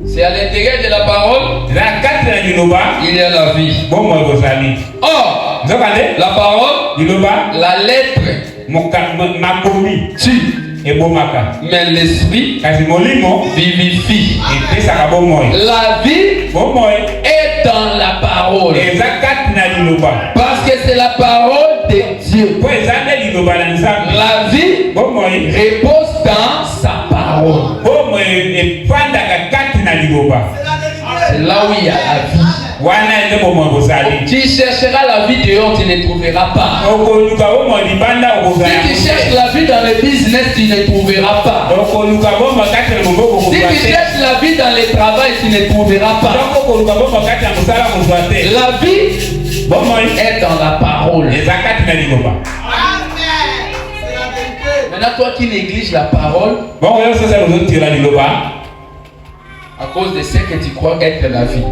C'est à l'intérieur de la parole il y a la vie. Or, la parole, la lettre tue, mais l'esprit vivifie. La vie est dans la parole. Parce que c'est la parole de Dieu. La vie repose dans sa parole. C'est là où il y a la vie. Tu chercheras la vie dehors, tu ne trouveras pas. Si tu cherches la vie dans le business, tu ne trouveras pas. Si tu cherches la vie dans le travail, tu ne trouveras pas. La vie est dans la parole. Maintenant, toi qui négliges la parole, à cause de ce que tu crois être la vie,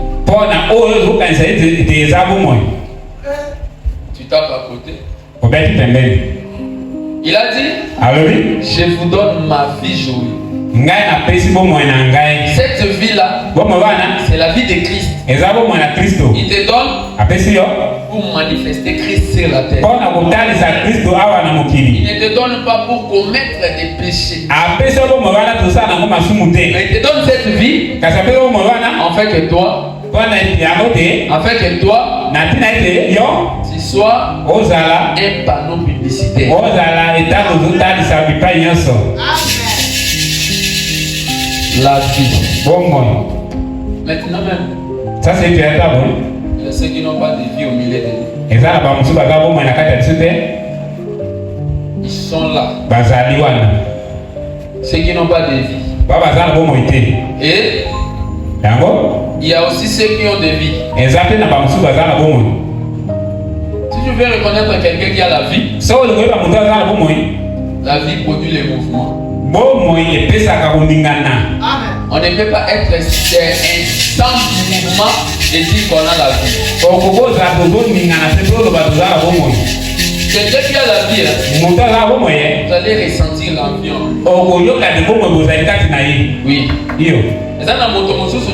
tu tapes à côté. Il a dit, je vous donne ma vie jolie. Cette vie-là, c'est la vie de Christ. Il te donne pour manifester Christ sur la terre. Il ne te donne pas pour commettre des péchés. Mais il te donne cette vie afin que toi, tu sois un panneau publicitaire. La vie. Maintenant même, ceux qui n'ont pas de vie au milieu de nous, ils sont là. Ceux qui n'ont pas de vie. Et il y a aussi ceux qui ont de vie. Si tu veux reconnaître quelqu'un qui a la vie, la vie produit les mouvements. On ne peut pas être sans mouvement et dire qu'on a la vie. Quelqu'un qui a la vie, vous allez ressentir l'ambiance. Oui.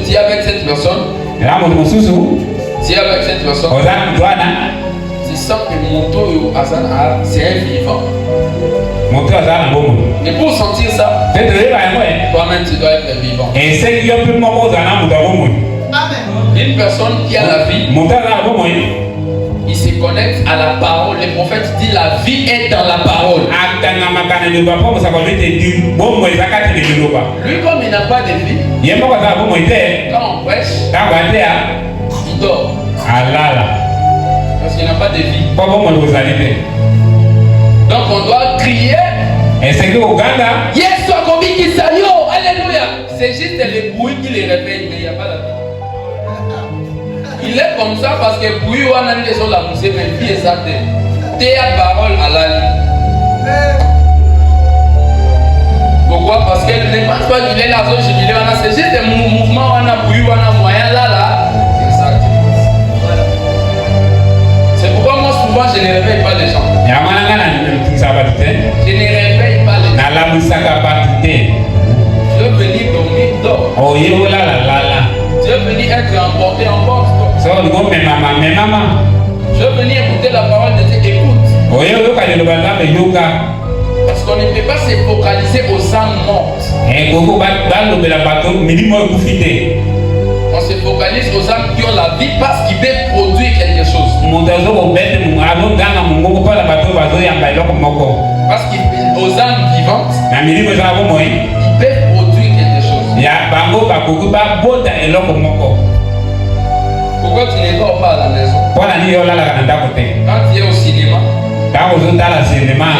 Tu es avec cette personne. Tu es avec cette personne. Tu sens que moto c'est un vivant. Et pour sentir ça, toi-même tu dois être vivant. Une personne qui a la vie, il se connecte à la parole. Le prophète dit la vie est dans la parole. Lui, comme il n'a pas de vie, quand on prêche, il dort. Parce qu'il n'a pas de vie. Donc on doit crier. Yes, soit comme Kisayo. Alléluia. C'est juste le bruit qui les réveille, mais il n'y a pas la vie. Il est comme ça parce que le bruit, on a des choses à pousser, mais vie est ça. T'es à parole à la vie. Pourquoi? Parce qu'elle ne pense pas qu'il est là, c'est juste un mouvement, on a bruit, on a moyen là. C'est ça. C'est pourquoi moi souvent je ne réveille pas les gens. Je ne réveille pas les gens. Je veux venir dormir, dors. Je veux venir être emporté, emporte-toi. Je veux venir écouter la parole de Dieu, écoute. Parce qu'on ne peut pas se focaliser aux âmes mortes. On se focalise aux âmes qui ont la vie parce qu'ils peuvent produire quelque chose. Parce qu'aux âmes vivantes, ils peuvent produire quelque chose. Pourquoi tu ne dors pas à la maison? Quand tu es au cinéma,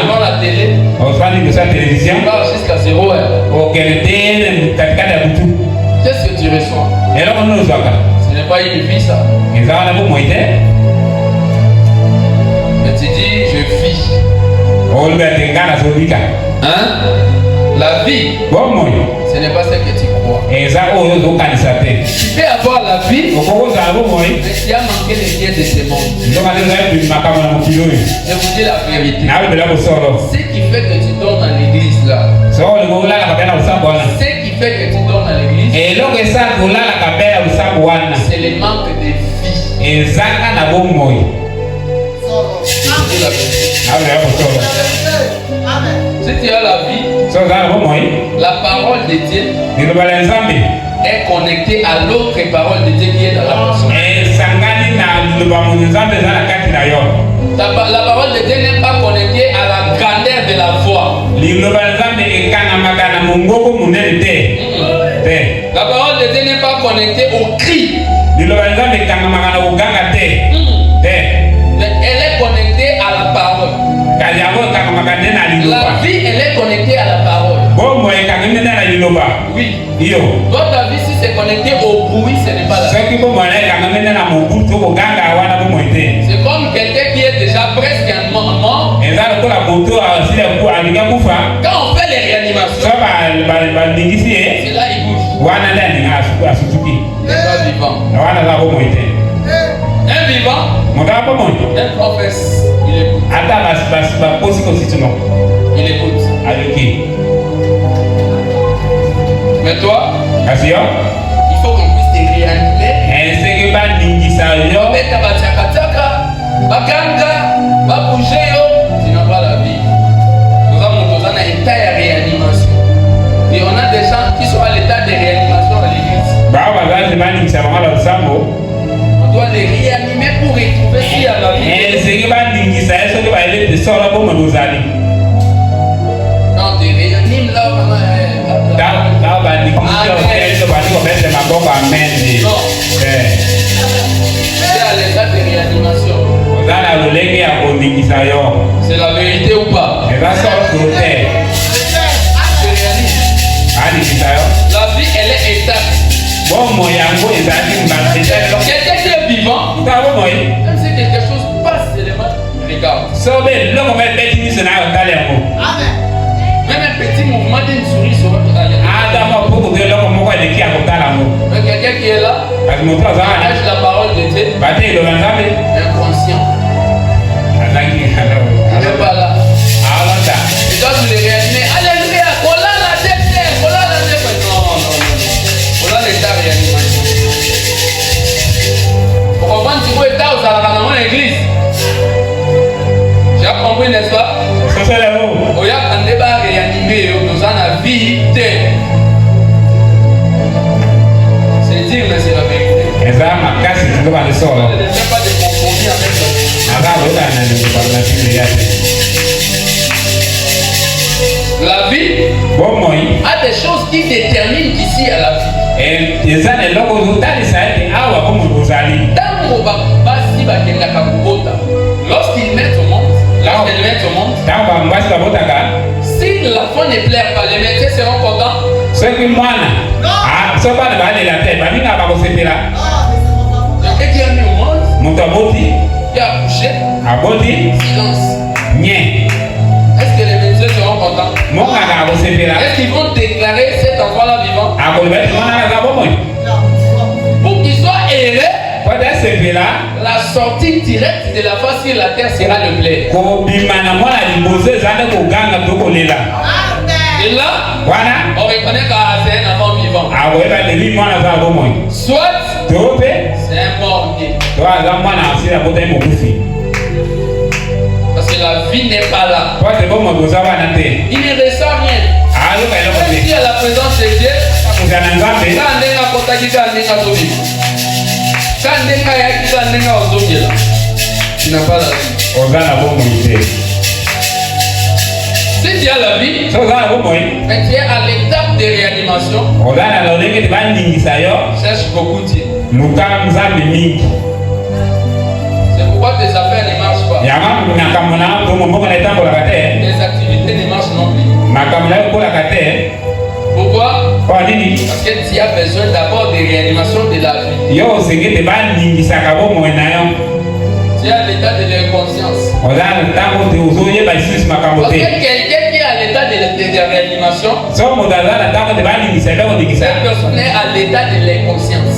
devant la télé, tu pars jusqu'à 0 heure. Qu'est-ce que tu reçois? Ce n'est pas une vie ça. Mais tu dis je vis. Hein? La vie, ce n'est pas ce que tu crois. Tu peux avoir la vie, mais tu as manqué les biens de ce monde. Je vous dis la vérité. Ce qui fait que tu dors dans l'église là, ce qui fait que tu dors dans l'église, c'est le manque de vie. Si tu as la vie, la parole de Dieu est connectée à l'autre parole de Dieu qui est dans la personne. La parole de Dieu n'est pas connectée à la grandeur de la voix. La parole de Dieu n'est pas connectée au cri. La Mais elle est connectée à la parole. La vie, elle est connectée à la parole. Oui. Votre vie, si c'est connecté au bruit, ce n'est pas la vie. C'est comme quelqu'un qui est déjà presque mort. Quand on fait les réanimations, c'est là il bouge. Il est pas vivant. Un vivant, un prophète, il écoute. Il écoute. Mais toi, il faut qu'on puisse te réanimer. Tu n'as pas la vie. Nous avons besoin d'un état de réanimation. Et on a des gens qui sont à l'état de réanimation à l'église. On doit les réanimer pour retrouver si à la vie. Quand tu réanimes là, c'est à l'état de réanimation. C'est la vérité ou pas? La vie, elle est étape. Quelqu'un qui est vivant, même si quelque chose passe, seulement regarde. Même un petit mouvement d'une souris sur votre ailleurs. Mais quelqu'un qui est là, lâche la parole de Dieu, inconscient. Il n'est pas là. Et toi, tu les réanimes. Alléluia, voilà la tête, voilà la tête. Non. Voilà l'état réanimation. Pour comprendre, tu peux être dans l'église. Tu as compris, n'est-ce pas? On a un débat réanimé, nous en a vite. C'est dire, mais c'est la vérité. Ne fais pas de compromis avec ça. La vie a des choses qui déterminent d'ici à la vie. Lorsqu'ils mettent au monde, si l'enfant ne pleure pas, les médecins seront contents. Quelqu'un qui a mis au monde, qui a accouché, silence. Est-ce que les médecins seront contents? Est-ce qu'ils vont déclarer cet enfant-là vivant? Pour qu'il soit aéré, la sortie directe de la face sur la terre sera le plaie. Et là, on reconnaît que c'est un enfant vivant. Soit c'est un mort-né. Parce que la vie n'est pas là. Il ne ressent rien. Même si à la présence de Dieu, tu n'as pas la vie. Si tu as la vie, mais tu es à l'étape de réanimation, cherche beaucoup Dieu. C'est pourquoi tes affaires ne marchent pas. Tes activités ne marchent non plus. Pourquoi? Parce que tu as besoin d'abord de réanimation de la vie. Tu es à l'état de l'inconscience. Parce que quelqu'un qui est à l'état de réanimation, cette personne est à l'état de l'inconscience.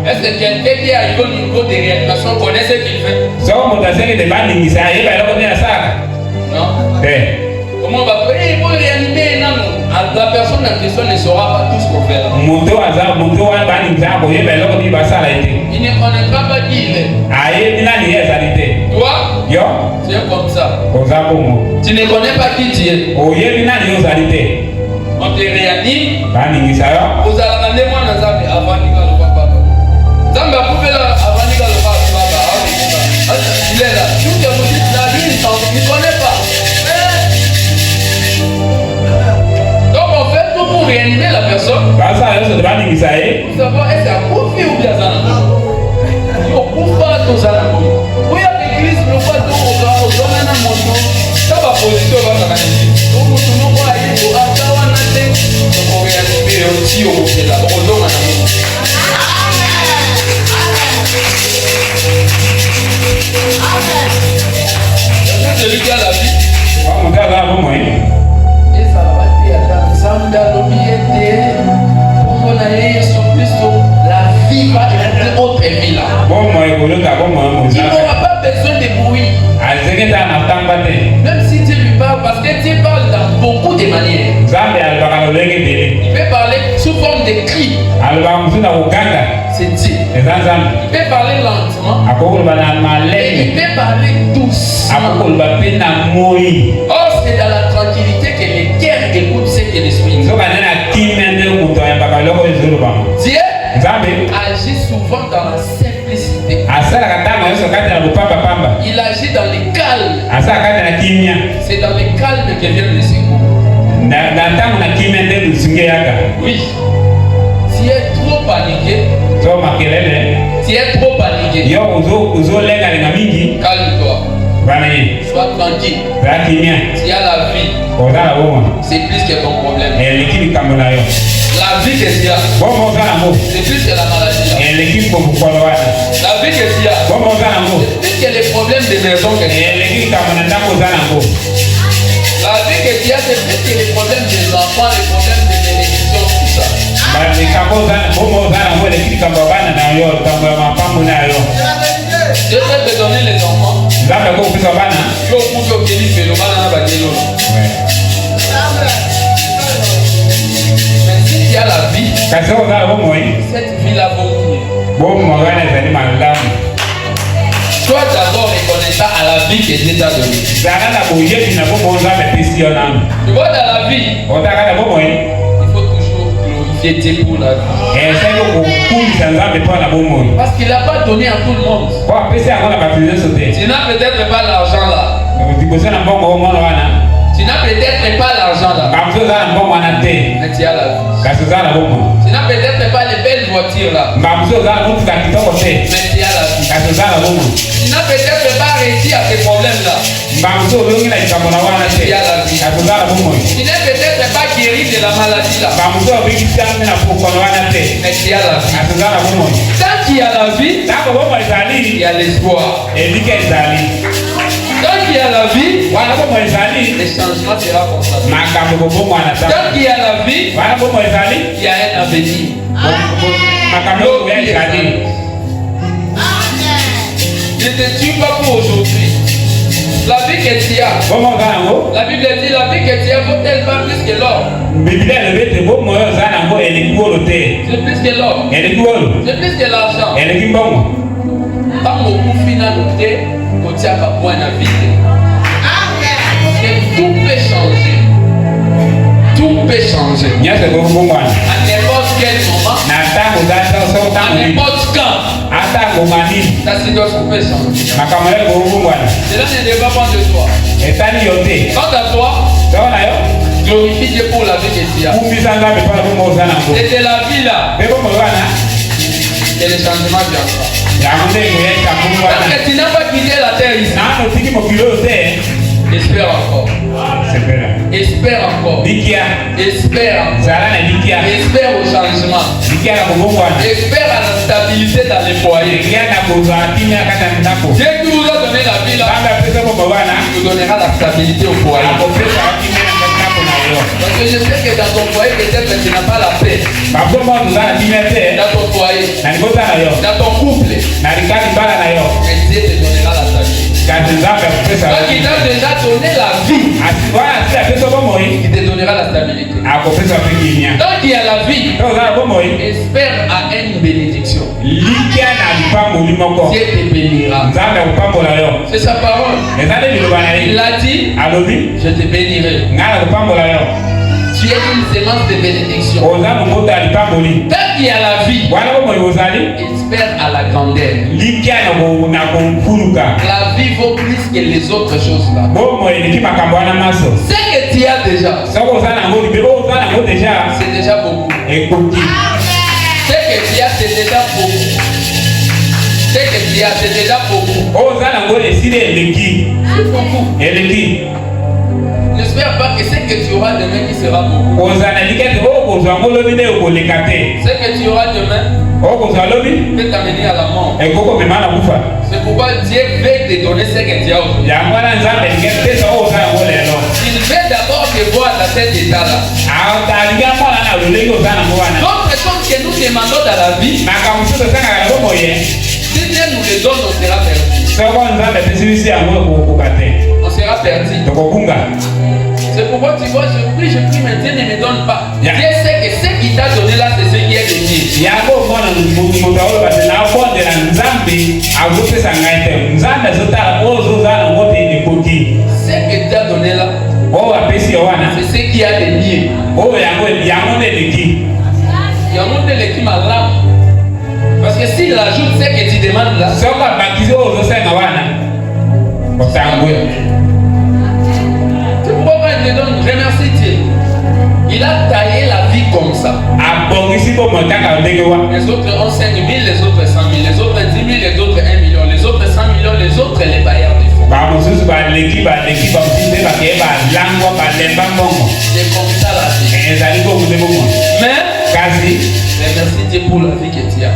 Est-ce que quelqu'un qui est arrivé au niveau de réanimation connaît ce qu'il fait? Non. Comment on va faire? Il faut réanimer. Non. La personne en question ne saura pas tout ce qu'on fait. Il ne connaîtra pas qui il est. Toi, tu es comme ça. Tu ne connais pas qui tu es. On te réanime. Vous allez ramener moi dans Zambie avant de le papa. Zambie a coupé là avant de le papa. Il est là. Tout que vous dites là, lui, il ne connaît pas. Donc on fait tout pour réanimer la personne. savoir est-ce à Koufi ou bien ça. Yo Koufa to ça. Oui, à l'église, le roi to au zona na moto. Ça va position va ça kanisi. Donc tout le monde va y to atawa na te. Donc on va y au tio au là. Au zona na moto. Celui qui a la vie. On va là au moins. Et ça va être ensemble à l'obéité. Pour mon aïe sur Christ, la vie va être autre vie là. Bon moi écolo ta bon moi. Il n'aura pas besoin de bruit. Azeketa na tambate. Même si Dieu lui parle, parce que Dieu parle dans beaucoup de manières. Zambe alibaka lolenge dele. Il peut parler sous forme de cris. Alibaka mzuna uganga. C'est Dieu. Ezanzambe. Il peut parler lentement. Akokoloba na Et malenge. il peut parler doucement. Akokoloba pe na moi. Or, c'est dans la tranquillité que le cœur écoute ce que l'esprit dit. Soka nana kimende muto ayambaka loko ezoloba. Dieu Zambe agit souvent dans la simplicité. asala katama yoso kati na bopamba pamba. Il agit dans le calme. Asala kati na kimia. C'est dans le calme que vient le secours. Na ntango na kimia nde lusinge yaka. Oui. Tu es trop paniqué. So makelele. Tu es trop paniqué. Yo uzolenga lenga mingi. Calme-toi. Bana ye. Sois tranquille. Za kimia. Tu as la vie. Ozala bomwa. C'est plus que ton problème. Eleki likambo na yo. La vie que tu as. Bomwa ozala ngo. C'est plus que la maladie. Là. Eleki bokolo wana. La vie que tu as. Bomwa ozala ngo. C'est plus que les problèmes de maison que tu as. Eleki likambo na ndako ozala ngo. La vie que tu as, c'est plus que les problèmes des enfants, les problèmes de bénédiction, tout ça. Likambo ozala bomwa ozala ngo eleki likambo bana na yo likambo ya mapambo na yo. Dieu peut te donner les enfants. Nzambe akokupesa bana. Yo coupe au kéli félo, bana na bakelo. Mais si tu as la vie, Kasi ozala bomwa cette vie-là va mourir. bomwa wana ezali malamu. Sois d'abord reconnaissant à la vie que Dieu t'a donnée. Zala na boyebi na bomwa Nzambe epesi yo nanu. Tu vois, dans la vie, Otaka na bomwa il faut toujours glorifier Dieu pour la vie. esali kokumisa Nzambe mpo na bomoi. Parce qu'il n'a pas donné à tout le monde. Po apesi yango na bato nyonso te. Tu n'as peut-être pas l'argent là. liboso na mbongo mwana wana. Tu n'as peut-être pas l'argent là. Bamuso ozala na mbongo wana te. Mais tu as la vie. Kasi ozala na bomoi. Tu n'as peut-être pas les belles voitures là. Bamuso ozala na motuka kitoko te. Mais tu as la vie. Kasi ozala na bomoi. Tu n'as peut-être pas réussi à tes problèmes là. Bamuso ozongi na likambo na wana te. Kasi ozala na bomoi. Tu n'es peut-être pas guéri de la maladie là. Bamuso obikisami na pokono wana te. Mais tu as la vie. Kasi ozala na bomoi. Tant qu'il y a la vie, Tango bomoi ezali. il y a l'espoir. Elike ezali. Tant qu'il y a la vie, Wana bomoi ezali. le changement sera constaté. Makambo bomoi anata. Tant qu'il y a la vie, Wana bomoi ezali. il y a un avenir. Makambo ya ezali. Ne te tue pas pour aujourd'hui. La vie que tu as, Bomoi ozala nango. la Bible dit la vie que tu as vaut tellement plus que l'or. Biblia elobi ete bomoi oyo ozala nango eleki wolo te. C'est plus que l'or. Eleki wolo. C'est plus que l'argent. Eleki mbongo. Tant que final te, tu as pas point de vie. Parce que tout peut changer. Tout peut changer. Nyonso ekobongo wana. À n'importe quel moment, Na ntango ozala à ntango nini. n'importe quand, Ata ngoma nini. ta situation peut changer. Makambo ya ekobongo wana. Cela ne dépend pas de toi. Etali yo te. Quant à toi, Toko na yo. glorifie Dieu pour la vie que tu as. Kumbisa Nzambe mpona bomoi ozala nango. C'est de la vie là Mpe bomoi wana. que le changement viendra. Yango nde ekoyesa mbongo Tant wana. que tu n'as pas quitté la terre ici, Nano otiki mokili oyo te. espère encore. Sepela. Espère encore. Likia. Espère encore. Zala na likia. Espère au changement. Likia na kobongo wana. Espère à la stabilité dans les foyers. Likia na kozwa kimia kati na ndako. Dieu qui vous a donné la vie là, Nzambe apesa bomoi wana. il vous donnera la stabilité au foyer. Akopesa kimia na ndako na yo. Parce que je sais que dans ton foyer, peut-être tu n'as pas la paix. Babomoi ozala na kimia te. Dans ton foyer, Na libota na yo. dans ton couple, Na likali mbala na yo. mais Dieu te donnera la stabilité. Kasi Nzambe akopesa. Toi qui t'as déjà donné la vie, Wana asi apesa bomoi. il te donnera la stabilité. Akopesa mpe kimia. Tant qu'il y a la vie, To ozala bomoi. espère à une bénédiction. Likia na lipamboli moko. Dieu te bénira. Nzambe akopambola yo. C'est sa parole. Eza nde liloba na Il ye. a dit, Alobi. je te bénirai. Ngai nakopambola yo. Tu es une sémence de bénédiction. Oza mokoto ya lipamboli. Tant qu'il y a la vie, Wana bomoi ozali. espère à la grandeur. Likia na kokuluka. La vie vaut plus que les autres choses là. Bomoi eleki makambo wana maso. Ce que tu as déjà, Soki oza nango libe oyo oza nango deja c'est déjà beaucoup. ekoki. Ce que tu as, c'est déjà beaucoup. Ce que tu as, c'est déjà beaucoup. C'est beaucoup. N'espère pas que ce que tu auras demain qui sera beaucoup. Ce que tu auras demain peut t'amener à la mort. C'est pourquoi Dieu veut te donner ce que tu as aujourd'hui. Il veut d'abord te voir dans cet état-là. D'autres choses que nous demandons dans la vie, si Dieu nous les donne, on sera perdu. On sera perdu. C'est pourquoi tu vois, je prie, mais Dieu ne me donne pas. Dieu sait que ce qu'il t'a donné là, c'est ce qui est de Dieu. Ce que tu as donné là, c'est ce qui a de Dieu. Il y a un qui m'a là. Parce que s'il ajoute ce que tu demandes là, je remercie Dieu. Il a taillé la vie comme ça. Les autres ont 5 000, les autres 100 000, les autres 10 000, les autres 1 million, les autres 100 millions, les autres les bailleurs de fonds. C'est comme ça la vie. Mais remercie Dieu pour la vie que tu as.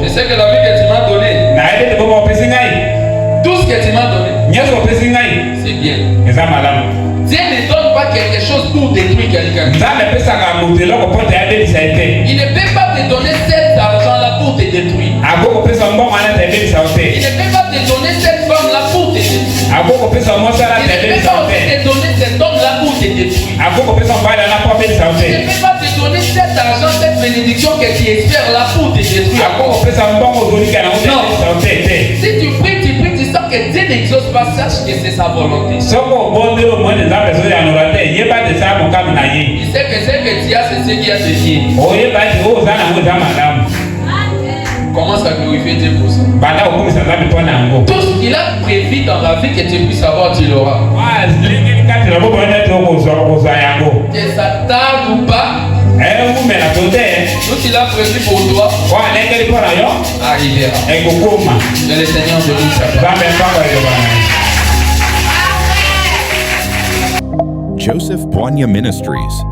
Je sais que la vie que tu m'as donnée, tout ce que tu m'as donné, c'est bien. Dieu ne donne pas quelque chose pour détruire quelqu'un. Il ne peut pas te donner cet argent-là pour te détruire. Il ne peut pas te donner cette femme-là pour te détruire. Il ne peut pas te donner cet homme-là pour te détruire. Il ne peut pas te donner cet argent, cette bénédiction que tu espères là pour te détruire. Non. Si tu pries, tu sens que Dieu n'exauce pas, sache que c'est sa volonté. Il sait que ce que tu as, c'est ce qui a de Dieu. Commence à glorifier Dieu pour ça. Tout ce qu'il a prévu dans la vie que tu puisses avoir, tu l'auras. Que ça tarde ou pas, tout ce qu'il a prévu pour toi arrivera. Que le Seigneur te bénisse. Joseph Boigna Ministries,